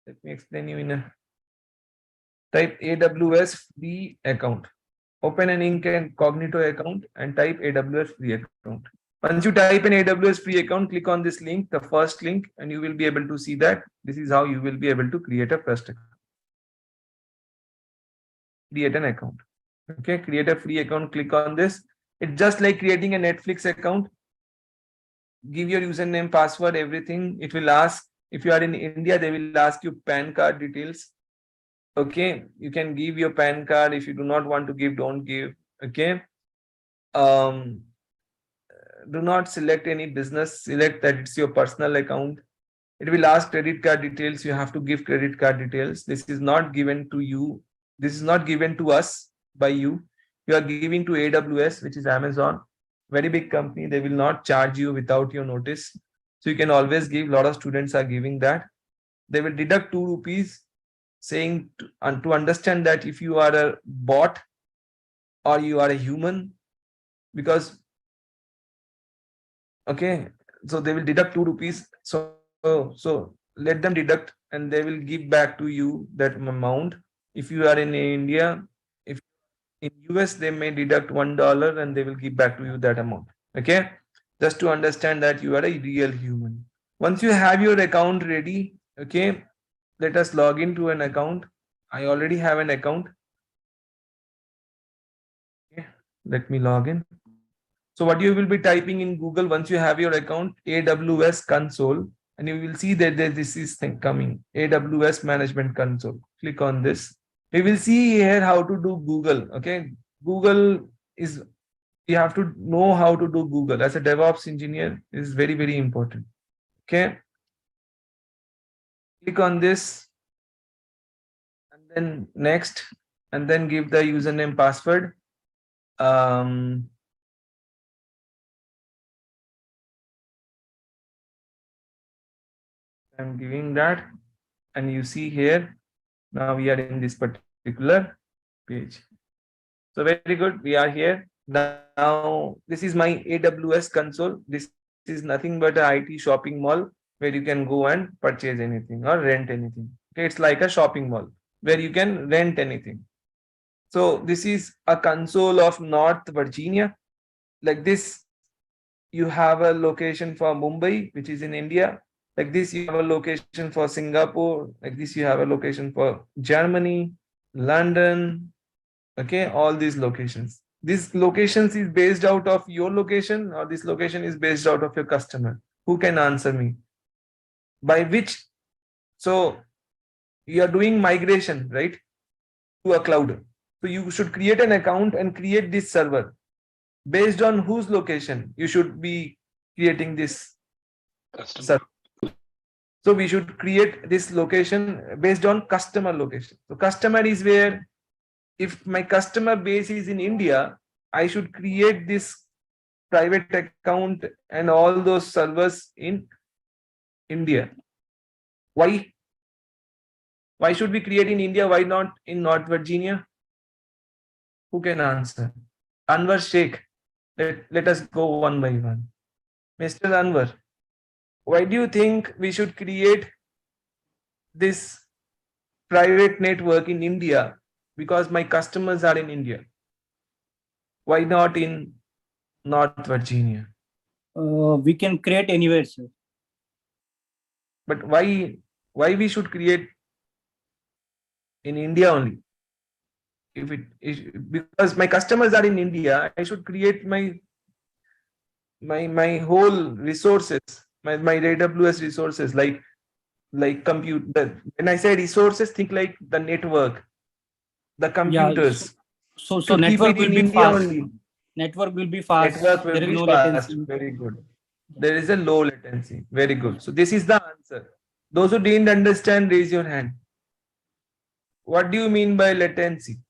Let me explain you in a type AWS free account. Open an incognito account and type AWS free account. Once you type an AWS free account, click on this link, the first link, and you will be able to see that this is how you will be able to create a first account. Create an account. Okay, create a free account, click on this. It's just like creating a Netflix account. Give your username, password, everything. It will ask, if you are in India, they will ask you PAN card details. Okay, you can give your PAN card. If you do not want to give, don't give. Okay. Do not select any business, select that it's your personal account. It will ask credit card details. You have to give credit card details. This is not given to you. This is not given to us by you. You are giving to AWS, which is Amazon, very big company. They will not charge you without your notice. So you can always give. A lot of students are giving that. They will deduct 2 rupees, saying to understand that if you are a bot or you are a human, because okay, so they will deduct 2 rupees. So let them deduct and they will give back to you that amount. If you are in India, if in US, they may deduct $1 and they will give back to you that amount. Okay, just to understand that you are a real human. Once you have your account ready, okay, let us log into an account. I already have an account. Okay, let me log in. So what you will be typing in Google once you have your account, AWS console, and you will see that this is thing coming, AWS management console. Click on this. We will see here how to do Google. Okay, Google is, you have to know how to do Google as a DevOps engineer. Is very, very important. Okay, click on this and then next, and then give the username, password. I'm giving that, and you see here, now we are in this particular page. So very good, we are here. Now this is my AWS console. This is nothing but an IT shopping mall where you can go and purchase anything or rent anything. Okay, it's like a shopping mall where you can rent anything. So this is a console of North Virginia. Like this, you have a location for Mumbai, which is in India. Like this, you have a location for Singapore. Like this, you have a location for Germany, London. Okay, all these locations. This locations is based out of your location, or this location is based out of your customer. Who can answer me? By which? So you are doing migration, right, to a cloud. So you should create an account and create this server. Based on whose location you should be creating this server. So we should create this location based on customer location. So customer is where, if my customer base is in India, I should create this private account and all those servers in India. Why? Why should we create in India? Why not in North Virginia? Who can answer? Anwar Sheikh. Let us go one by one. Mr. Anwar, why do you think we should create this private network in India? Because my customers are in India. Why not in North Virginia? We can create anywhere, sir. But why we should create in India only? Because my customers are in India, I should create my whole resources, my AWS resources, like compute. When I say resources, think like the network, the computers. So network will be fast. Only. Network will be fast. Network will there is be no fast. latency. Very good. There is a low latency. Very good. So this is the answer. Those who didn't understand, raise your hand. What do you mean by latency?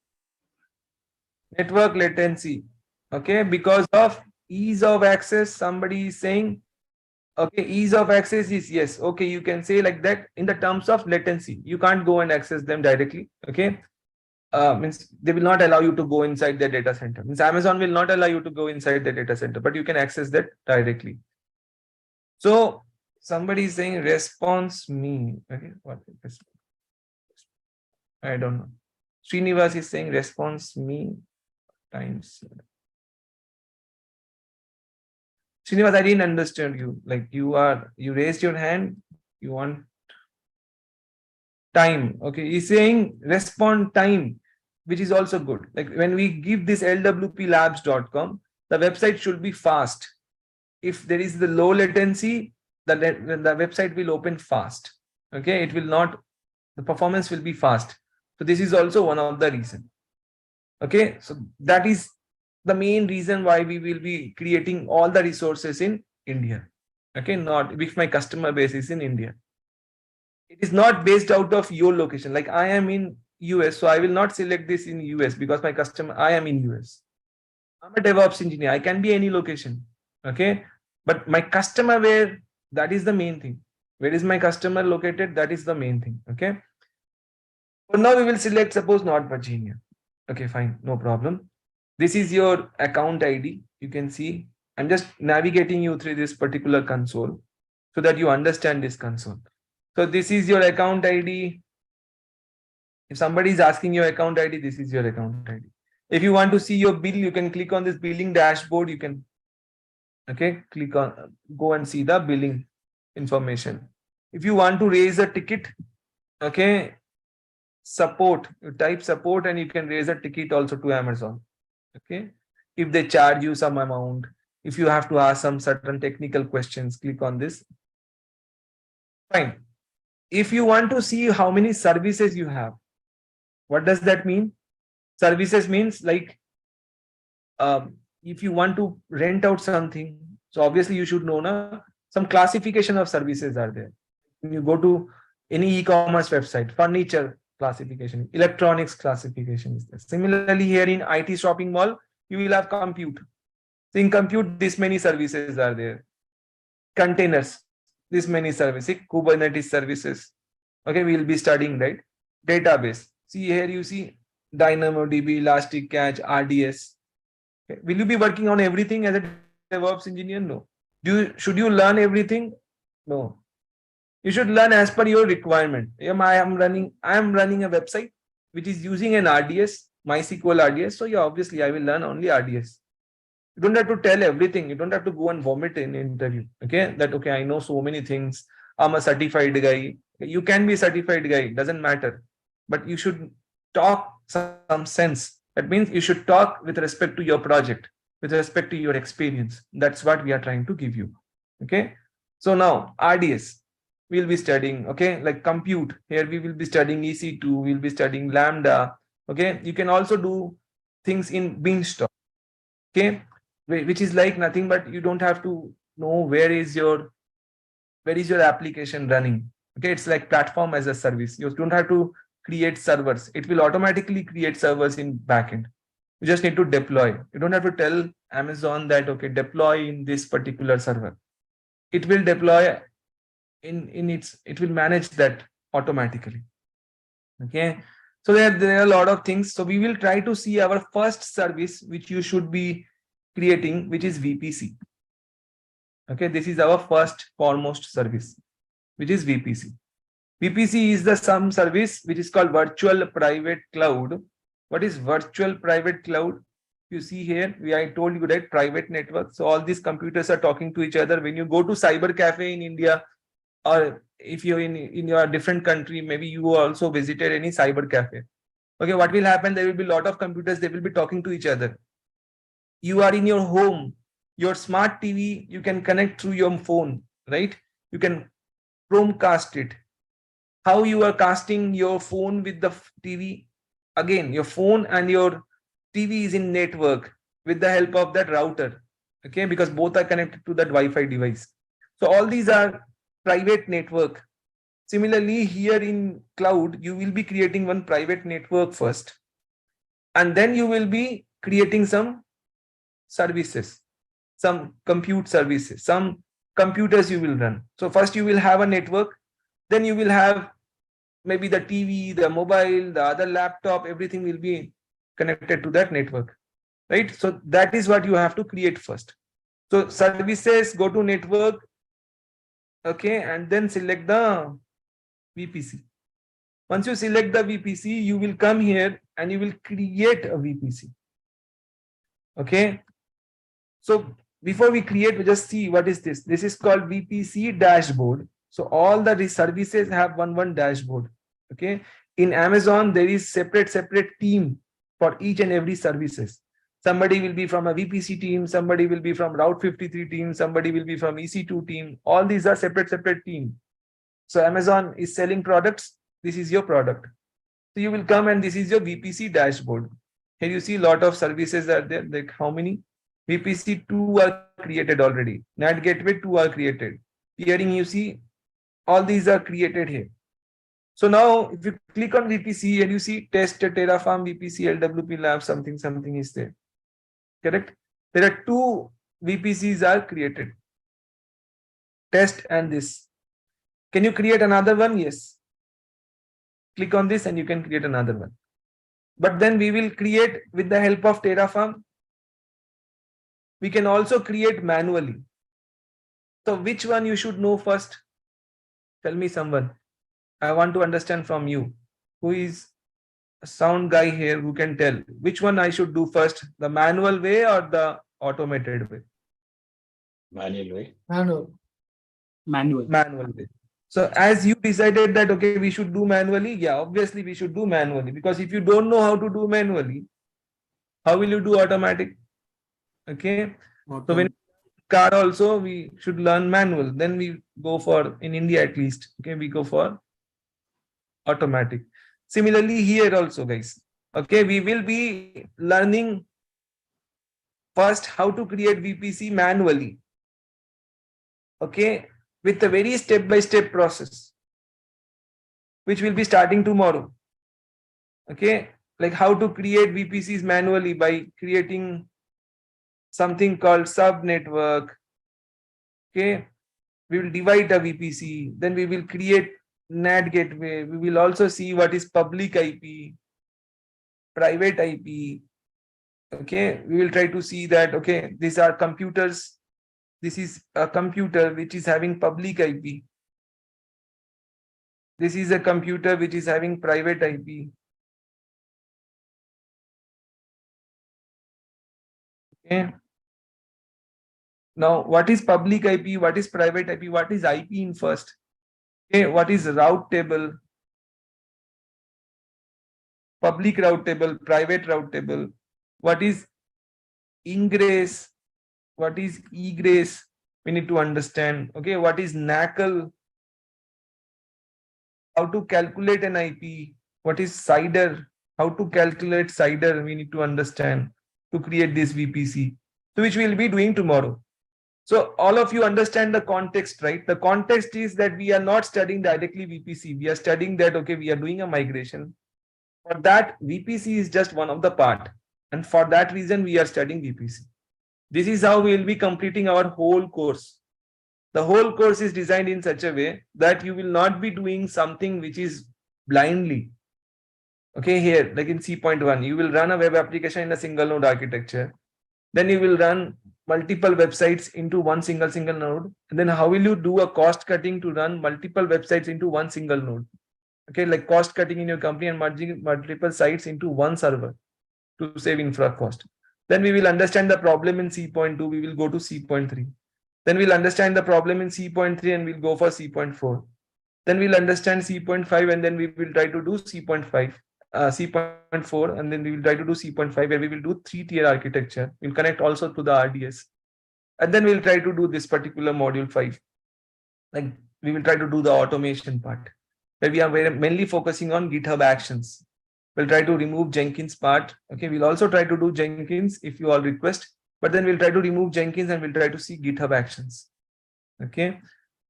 Network latency. Okay, because of ease of access, somebody is saying Okay, ease of access is yes. Okay, you can say like that in the terms of latency. You can't go and access them directly. Okay. Means they will not allow you to go inside their data center. Means Amazon will not allow you to go inside the data center, but you can access that directly. So somebody is saying response me. Okay, what is this? I don't know. Srinivas is saying response me times. Srinivas, I didn't understand you. Like you raised your hand. You want time. Okay, he's saying respond time, which is also good. Like when we give this lwplabs.com, the website should be fast. If there is the low latency, the website will open fast. Okay, it will not, the performance will be fast. So this is also one of the reasons. Okay, so that is the main reason why we will be creating all the resources in India. Okay, not if my customer base is in India. It is not based out of your location. Like I am in US, so I will not select this in US because my customer, I am in US. I'm a DevOps engineer. I can be any location. Okay, but my customer where, that is the main thing. Where is my customer located? That is the main thing. Okay. So now we will select, suppose North Virginia. Okay, fine, no problem. This is your account ID. You can see I'm just navigating you through this particular console so that you understand this console. So this is your account ID. If somebody is asking your account ID, this is your account ID. If you want to see your bill, you can click on this billing dashboard. You can, okay, click on, go and see the billing information. If you want to raise a ticket, okay, support, you type support and you can raise a ticket also to Amazon. Okay, if they charge you some amount, if you have to ask some certain technical questions, click on this. Fine. If you want to see how many services you have, what does that mean? Services means like if you want to rent out something, so obviously you should know now some classification of services are there. When you go to any e-commerce website, furniture classification, electronics classification is there. Similarly, here in IT shopping mall, you will have compute. So in compute, this many services are there. Containers, this many services, Kubernetes services. Okay, we will be studying, right? Database. See here, you see DynamoDB, Elastic Cache, RDS. Okay. Will you be working on everything as a DevOps engineer? No. Should you learn everything? No. You should learn as per your requirement. I am running a website which is using an RDS, MySQL RDS. So yeah, obviously I will learn only RDS. You don't have to tell everything. You don't have to go and vomit in an interview. Okay, that okay, I know so many things. I'm a certified guy. You can be a certified guy, doesn't matter. But you should talk some sense. That means you should talk with respect to your project, with respect to your experience. That's what we are trying to give you. Okay. So now RDS. We'll be studying, okay, like compute. Here we will be studying EC2, we'll be studying Lambda. Okay, you can also do things in Beanstalk, okay, which is like nothing but you don't have to know where is your application running. Okay, it's like platform as a service. You don't have to create servers. It will automatically create servers in backend. You just need to deploy. You don't have to tell Amazon that okay, deploy in this particular server. It will deploy it will manage that automatically. Okay, so there are a lot of things. So we will try to see our first service which you should be creating, which is VPC. Okay, this is our first foremost service, which is VPC. VPC is the some service which is called virtual private cloud. What is virtual private cloud? You see here, I told you that private network. So all these computers are talking to each other. When you go to cyber cafe in India, or if you're in your different country, maybe you also visited any cyber cafe. Okay, what will happen? There will be a lot of computers, they will be talking to each other. You are in your home, your smart TV, you can connect through your phone, right? You can Chromecast it. How you are casting your phone with the TV? Again, your phone and your TV is in network with the help of that router. Okay, because both are connected to that Wi-Fi device. So all these are private network. Similarly, here in cloud, you will be creating one private network first, and then you will be creating some services, some compute services, some computers you will run. So first you will have a network, then you will have maybe the TV, the mobile, the other laptop, everything will be connected to that network, right? So that is what you have to create first. So services, go to network, okay, and then select the VPC. Once you select the VPC, you will come here and you will create a VPC. Okay. So before we create, we just see what is this. This is called VPC dashboard. So all the services have one dashboard. Okay. In Amazon, there is separate team for each and every services. Somebody will be from a VPC team, somebody will be from Route 53 team, somebody will be from EC2 team. All these are separate team. So Amazon is selling products. This is your product. So you will come and this is your VPC dashboard. Here you see a lot of services are there. Like how many? VPC 2 are created already. NAT gateway 2 are created. Peering, you see all these are created here. So now if you click on VPC and you see test Terraform VPC Lwplabs something is there. Correct? There are 2 VPCs are created. Test and this. Can you create another one? Yes. Click on this and you can create another one. But then we will create with the help of Terraform. We can also create manually. So which one you should know first? Tell me someone. I want to understand from you. Who is a sound guy here who can tell which one I should do first? The manual way or the automated way? Manual way. Manual. Manual way. So as you decided that, okay, we should do manually. Yeah, obviously we should do manually, because if you don't know how to do manually, how will you do automatic? Okay. So when car also, we should learn manual. Then we go for, in India at least, okay, we go for automatic. Similarly here also, guys. Okay, we will be learning first how to create VPC manually. Okay, with a very step-by-step process, which will be starting tomorrow. Okay, like how to create VPCs manually by creating something called sub network. Okay, we will divide a VPC, then we will create NAT gateway. We will also see what is public IP, private IP. Okay, we will try to see that, okay, these are computers. This is a computer which is having public IP. This is a computer which is having private IP. Okay. Now, what is public IP? What is private IP? What is IP in first? Okay, what is route table? Public route table, private route table. What is ingress? What is egress? We need to understand. Okay, what is NACL? How to calculate an IP? What is CIDR? How to calculate CIDR? We need to understand to create this VPC, so which we will be doing tomorrow. So all of you understand the context, right? The context is that we are not studying directly VPC. We are studying that, okay, we are doing a migration. For that, VPC is just one of the part. And for that reason, we are studying VPC. This is how we will be completing our whole course. The whole course is designed in such a way that you will not be doing something which is blindly. Okay, here, like in C.1, you will run a web application in a single node architecture. Then you will run multiple websites into one single node. And then how will you do a cost cutting to run multiple websites into one single node? Okay, like cost cutting in your company and merging multiple sites into one server to save infra cost. Then we will understand the problem in C.2. We will go to C.3. Then we'll understand the problem in C.3 and we'll go for C.4. Then we'll understand C.5 and then we will try to do C.5. C.4, and then we will try to do C.5, where we will do 3-tier architecture. We'll connect also to the RDS. And then we'll try to do this particular module 5. Like we will try to do the automation part, where we are mainly focusing on GitHub Actions. We'll try to remove Jenkins part. Okay, we'll also try to do Jenkins if you all request, but then we'll try to remove Jenkins and we'll try to see GitHub Actions. Okay,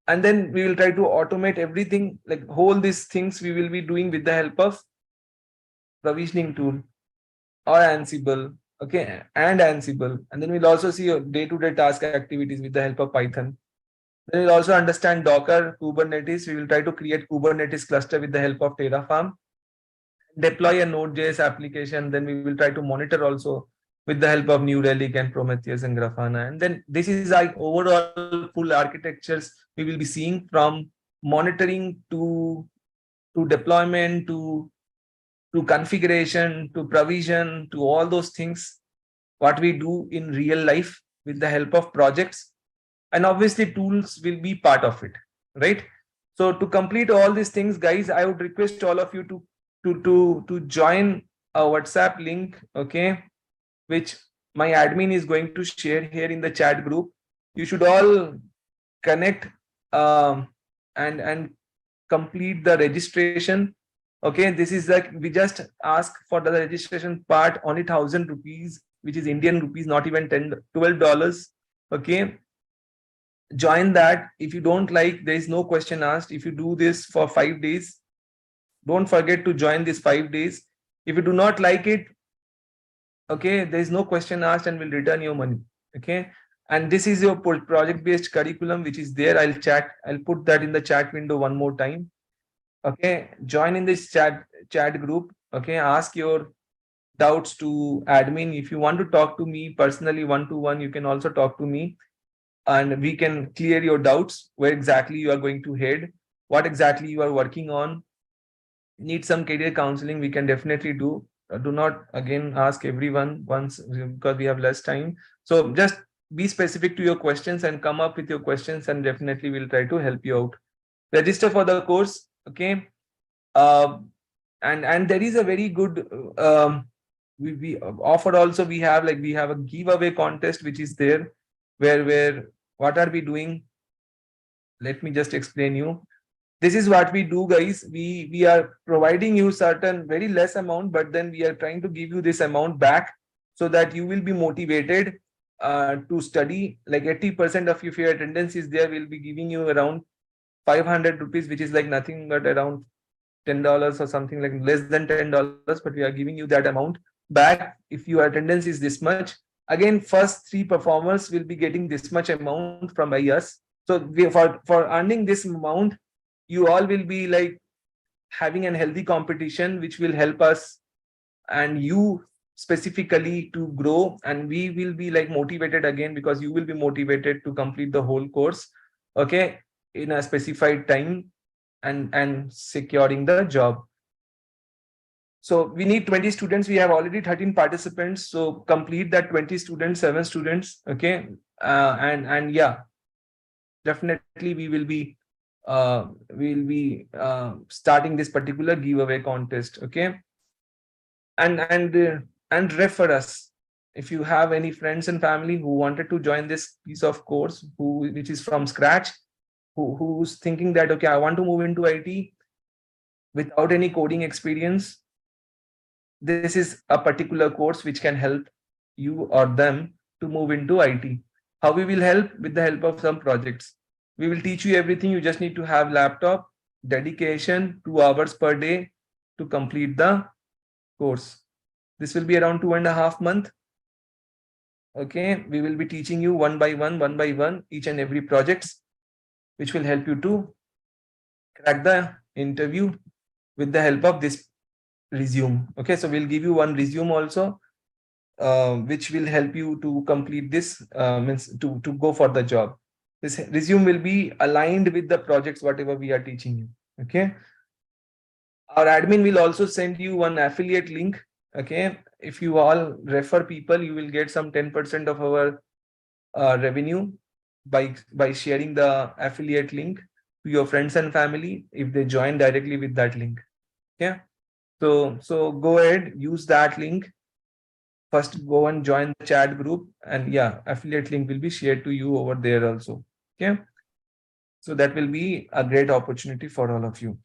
and then we will try to automate everything, like all these things we will be doing with the help of provisioning tool or Ansible. Okay, and Ansible. And then we'll also see your day-to-day task activities with the help of Python. Then we'll also understand Docker, Kubernetes. We will try to create Kubernetes cluster with the help of Terraform. Deploy a Node.js application. Then we will try to monitor also with the help of New Relic and Prometheus and Grafana. And then this is like overall full architectures we will be seeing from monitoring to deployment to configuration to provision to all those things what we do in real life with the help of projects, and obviously tools will be part of it, right? So to complete all these things, guys, I would request all of you to join a WhatsApp link, okay, which my admin is going to share here in the chat group. You should all connect and complete the registration. Okay, this is like we just ask for the registration part only 1,000 rupees, which is Indian rupees, not even $12. Okay, join that. If you don't like, there is no question asked. If you do this for 5 days, don't forget to join this 5 days. If you do not like it, okay, there is no question asked and we'll return your money. Okay, and this is your project-based curriculum, which is there. I'll put that in the chat window one more time. Okay, join in this chat group. Okay, ask your doubts to admin. If you want to talk to me personally one-to-one, you can also talk to me and we can clear your doubts, where exactly you are going to head, what exactly you are working on. Need some career counseling, we can definitely do. Do not again ask everyone once because we have less time. So just be specific to your questions and come up with your questions, and definitely we'll try to help you out. Register for the course. Okay, and there is a very good we offer also. We have a giveaway contest which is there, where what are we doing? Let me just explain you. This is what we do, guys. We are providing you certain very less amount, but then we are trying to give you this amount back so that you will be motivated to study. Like 80% of if your attendance is there, we'll be giving you around 500 rupees, which is like nothing but around $10 or something, like less than $10, but we are giving you that amount back if your attendance is this much. Again, first 3 performers will be getting this much amount from us. So for earning this amount, you all will be like having a healthy competition, which will help us and you specifically to grow, and we will be like motivated again because you will be motivated to complete the whole course, okay, in a specified time and securing the job. So we need 20 students. We have already 13 participants. So complete that 20 students, 7 students. Okay. And yeah, definitely we will be starting this particular giveaway contest. Okay. And refer us. If you have any friends and family who wanted to join this piece of course, which is from scratch, who's thinking that, okay, I want to move into IT without any coding experience, this is a particular course which can help you or them to move into IT. How we will help? With the help of some projects. We will teach you everything. You just need to have laptop, dedication, 2 hours per day to complete the course. This will be around 2.5 months. Okay, we will be teaching you one by one, each and every projects, which will help you to crack the interview with the help of this resume. Okay, so we'll give you one resume also, which will help you to complete this, means to go for the job. This resume will be aligned with the projects, whatever we are teaching you. Okay. Our admin will also send you one affiliate link. Okay. If you all refer people, you will get some 10% of our revenue by sharing the affiliate link to your friends and family if they join directly with that link. Okay. So go ahead, use that link. First go and join the chat group, and yeah, affiliate link will be shared to you over there also. Okay. So that will be a great opportunity for all of you.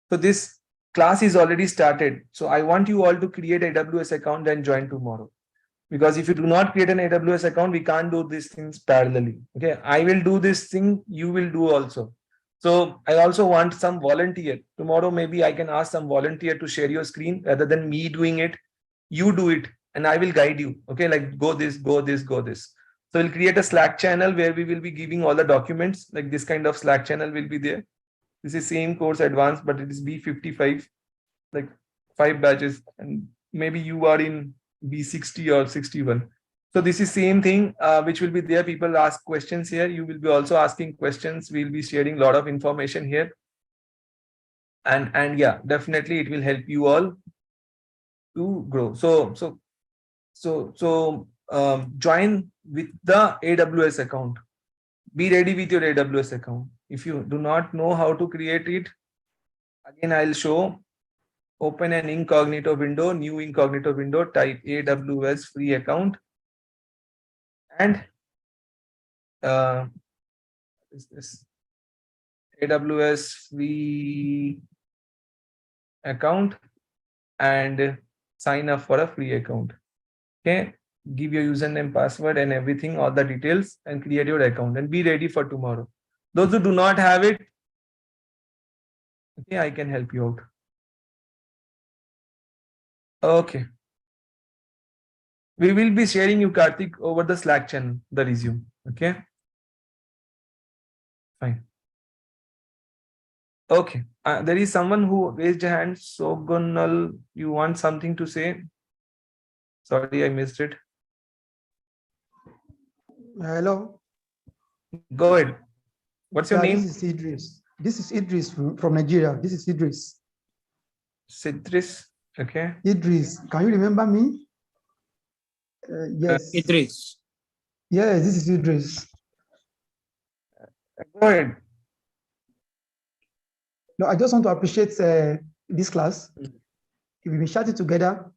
So this class is already started. So I want you all to create an AWS account and join tomorrow. Because if you do not create an AWS account, we can't do these things parallelly. Okay. I will do this thing, you will do also. So I also want some volunteer. Tomorrow, maybe I can ask some volunteer to share your screen rather than me doing it. You do it and I will guide you. Okay, like go this, go this, go this. So we'll create a Slack channel where we will be giving all the documents, like this kind of Slack channel will be there. This is same course advanced, but it is B55, like 5 batches, and maybe you are in B60 or 61. So this is same thing, which will be there. People ask questions here. You will be also asking questions. We'll be sharing a lot of information here. And yeah, definitely it will help you all to grow. So join with the AWS account. Be ready with your AWS account. If you do not know how to create it, again, I'll show. Open an incognito window, new incognito window, type AWS free account. And is this AWS free account, and sign up for a free account. Okay, give your username, password, and everything, all the details, and create your account and be ready for tomorrow. Those who do not have it, okay, I can help you out. Okay. We will be sharing you, Karthik, over the Slack channel, the resume. Okay. Fine. Okay. There is someone who raised a hand. Sogonal, you want something to say? Sorry, I missed it. Hello. Go ahead. What's your name? This is Idris. This is Idris from Nigeria. This is Idris. Sidris. Okay. Idris, can you remember me? Yes. Idris. Yes, this is Idris. Go ahead. No, I just want to appreciate this class. If we've been chatting together,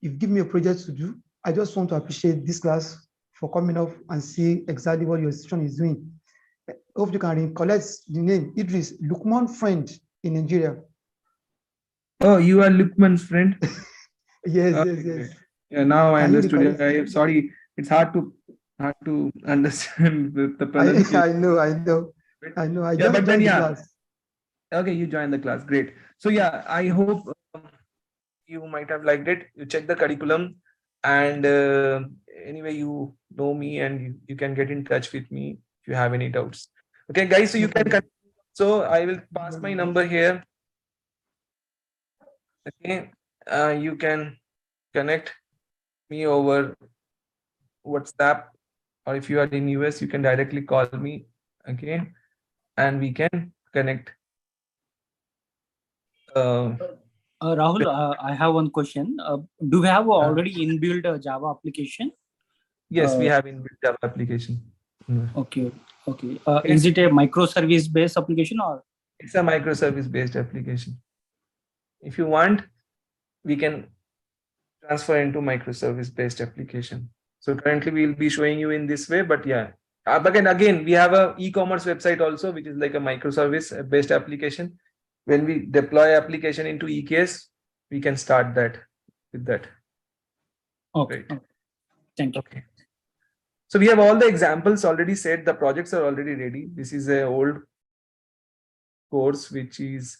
you've given me a project to do. I just want to appreciate this class for coming up and see exactly what your institution is doing. I hope you can recollect the name Idris, Lukman friend in Nigeria. Oh, you are Lukman's friend? Yes, Okay, yes, yes. great. Yeah, now I Can you understood. recollect? I am sorry. It's hard to understand the pronunciation. I know. I Yeah, just but then joined the yeah. class. Okay, you joined the class. Great. So yeah, I hope you might have liked it. You check the curriculum, and anyway, you know me, and you can get in touch with me if you have any doubts. Okay, guys. So you can continue. So I will pass my number here. Okay, you can connect me over WhatsApp, or if you are in US, you can directly call me. Okay, and we can connect. Rahul, I have one question. Do we have already inbuilt Java application? Yes, we have inbuilt Java application. Okay. Okay. Is it a microservice based application or? It's a microservice based application. If you want, we can transfer into microservice based application. So currently we'll be showing you in this way, but yeah. But again, we have a e-commerce website also, which is like a microservice based application. When we deploy application into EKS, we can start that with that. Okay. Right. Okay. Thank you. Okay. So we have all the examples already set. The projects are already ready. This is an old course, which is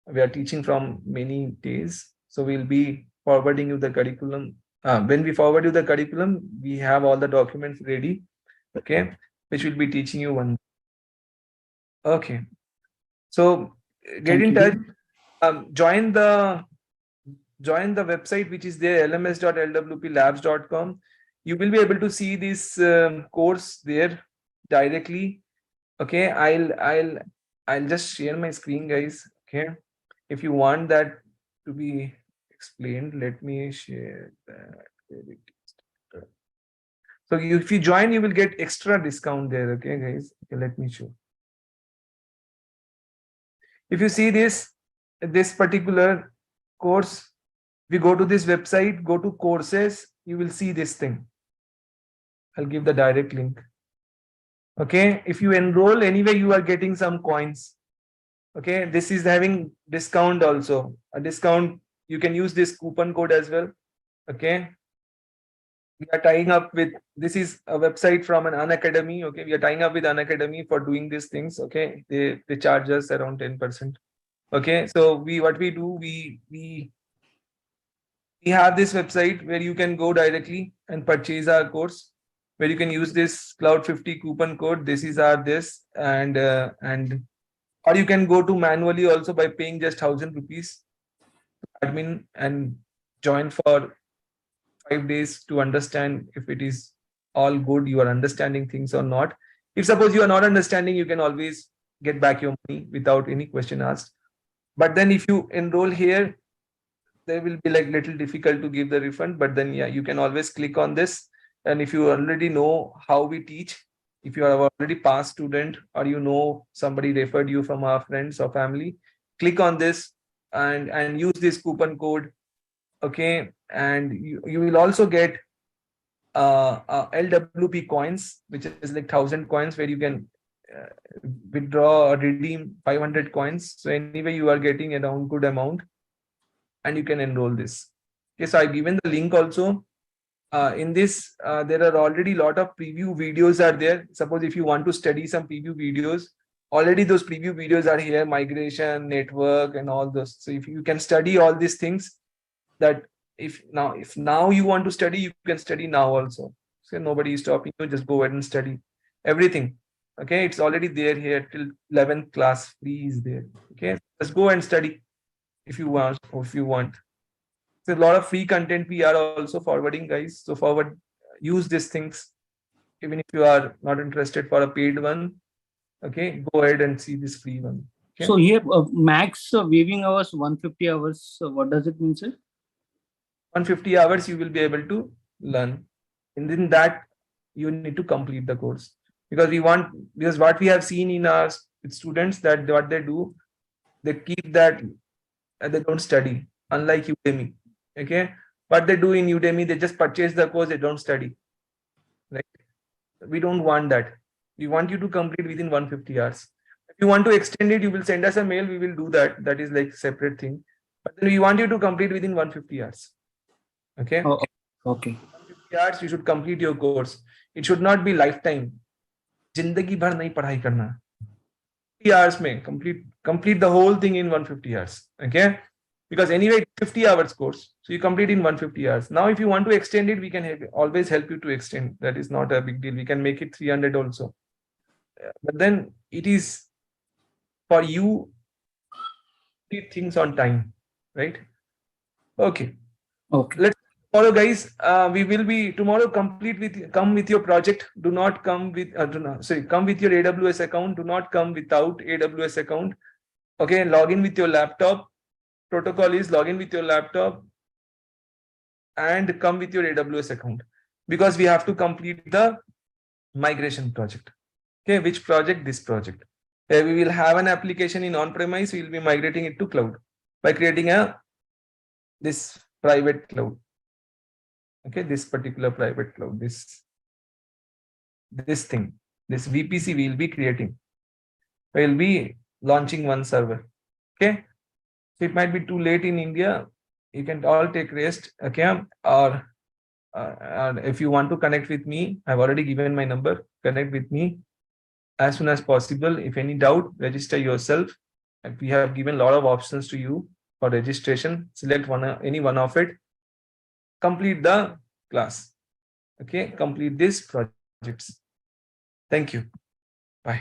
we are teaching from many days. So we'll be forwarding you the curriculum. When we forward you the curriculum, we have all the documents ready. Okay, which will be teaching you one. Okay. So get in touch. Join the website, which is there, lms.lwplabs.com. You will be able to see this course there directly. Okay, I'll just share my screen, guys. Okay, if you want that to be explained, let me share that. So if you join, you will get extra discount there. Okay, guys. Okay, let me show. If you see this particular course, we go to this website, go to courses, you will see this thing. I'll give the direct link. Okay, if you enroll anyway, you are getting some coins. Okay, this is having discount also. A discount, you can use this coupon code as well. Okay, we are tying up with, this is a website from an Unacademy. Okay, we are tying up with Unacademy for doing these things. Okay, they charge us around 10%. Okay, so what we do, we have this website where you can go directly and purchase our course. where you can use this Cloud 50 coupon code. This is our this, and or you can go to manually also by paying just 1,000 rupees admin and join for 5 days to understand if it is all good, you are understanding things or not. If suppose you are not understanding, you can always get back your money without any question asked. But then if you enroll here, there will be like little difficult to give the refund, but then yeah, you can always click on this. And if you already know how we teach, if you are already past student, or you know somebody referred you from our friends or family, click on this and use this coupon code. Okay, and you will also get LWP coins, which is like 1,000 coins, where you can withdraw or redeem 500 coins. So anyway, you are getting around good amount, and you can enroll this. Okay, so I've given the link also. In this, there are already a lot of preview videos are there. Suppose if you want to study some preview videos, already those preview videos are here, migration, network, and all those. So if you can study all these things, that if now you want to study, you can study now also. So nobody is stopping you, just go ahead and study everything. Okay, it's already there here till 11th class, free is there. Okay, just go and study if you want. So a lot of free content we are also forwarding, guys. So use these things. Even if you are not interested for a paid one, okay, go ahead and see this free one. Okay? So here, max weaving hours, 150 hours. What does it mean, sir? 150 hours you will be able to learn. And in that, you need to complete the course. Because what we have seen in our students, that what they do, they keep that and they don't study, unlike Udemy. Okay, what they do in Udemy, they just purchase the course, they don't study. Right? We don't want that. We want you to complete within 150 hours. If you want to extend it, you will send us a mail, we will do that. That is like separate thing. But then we want you to complete within 150 hours. Okay. Oh, okay. 150 hours, you should complete your course. It should not be lifetime. Jindagi bhar nahi padhai karna. 50 hours mein complete the whole thing in 150 hours. Okay. Because anyway, 50 hours course. So you complete in 150 hours. Now, if you want to extend it, we can always help you to extend. That is not a big deal. We can make it 300 also. But then it is for you to do things on time, right? Okay. Okay. Let's follow, guys. We will be tomorrow come with your project. Do not come with come with your AWS account. Do not come without AWS account. Okay, log in with your laptop. Protocol is log in with your laptop and come with your AWS account, because we have to complete the migration project. Okay, which project? This project. We will have an application in on-premise. We will be migrating it to cloud by creating this private cloud. Okay, this particular private cloud, this thing, this VPC we will be creating. We will be launching one server. Okay. So it might be too late in India. You can all take rest. Okay. Or if you want to connect with me, I've already given my number. Connect with me as soon as possible. If any doubt, register yourself. And we have given a lot of options to you for registration. Select any one of it. Complete the class. Okay. Complete these projects. Thank you. Bye.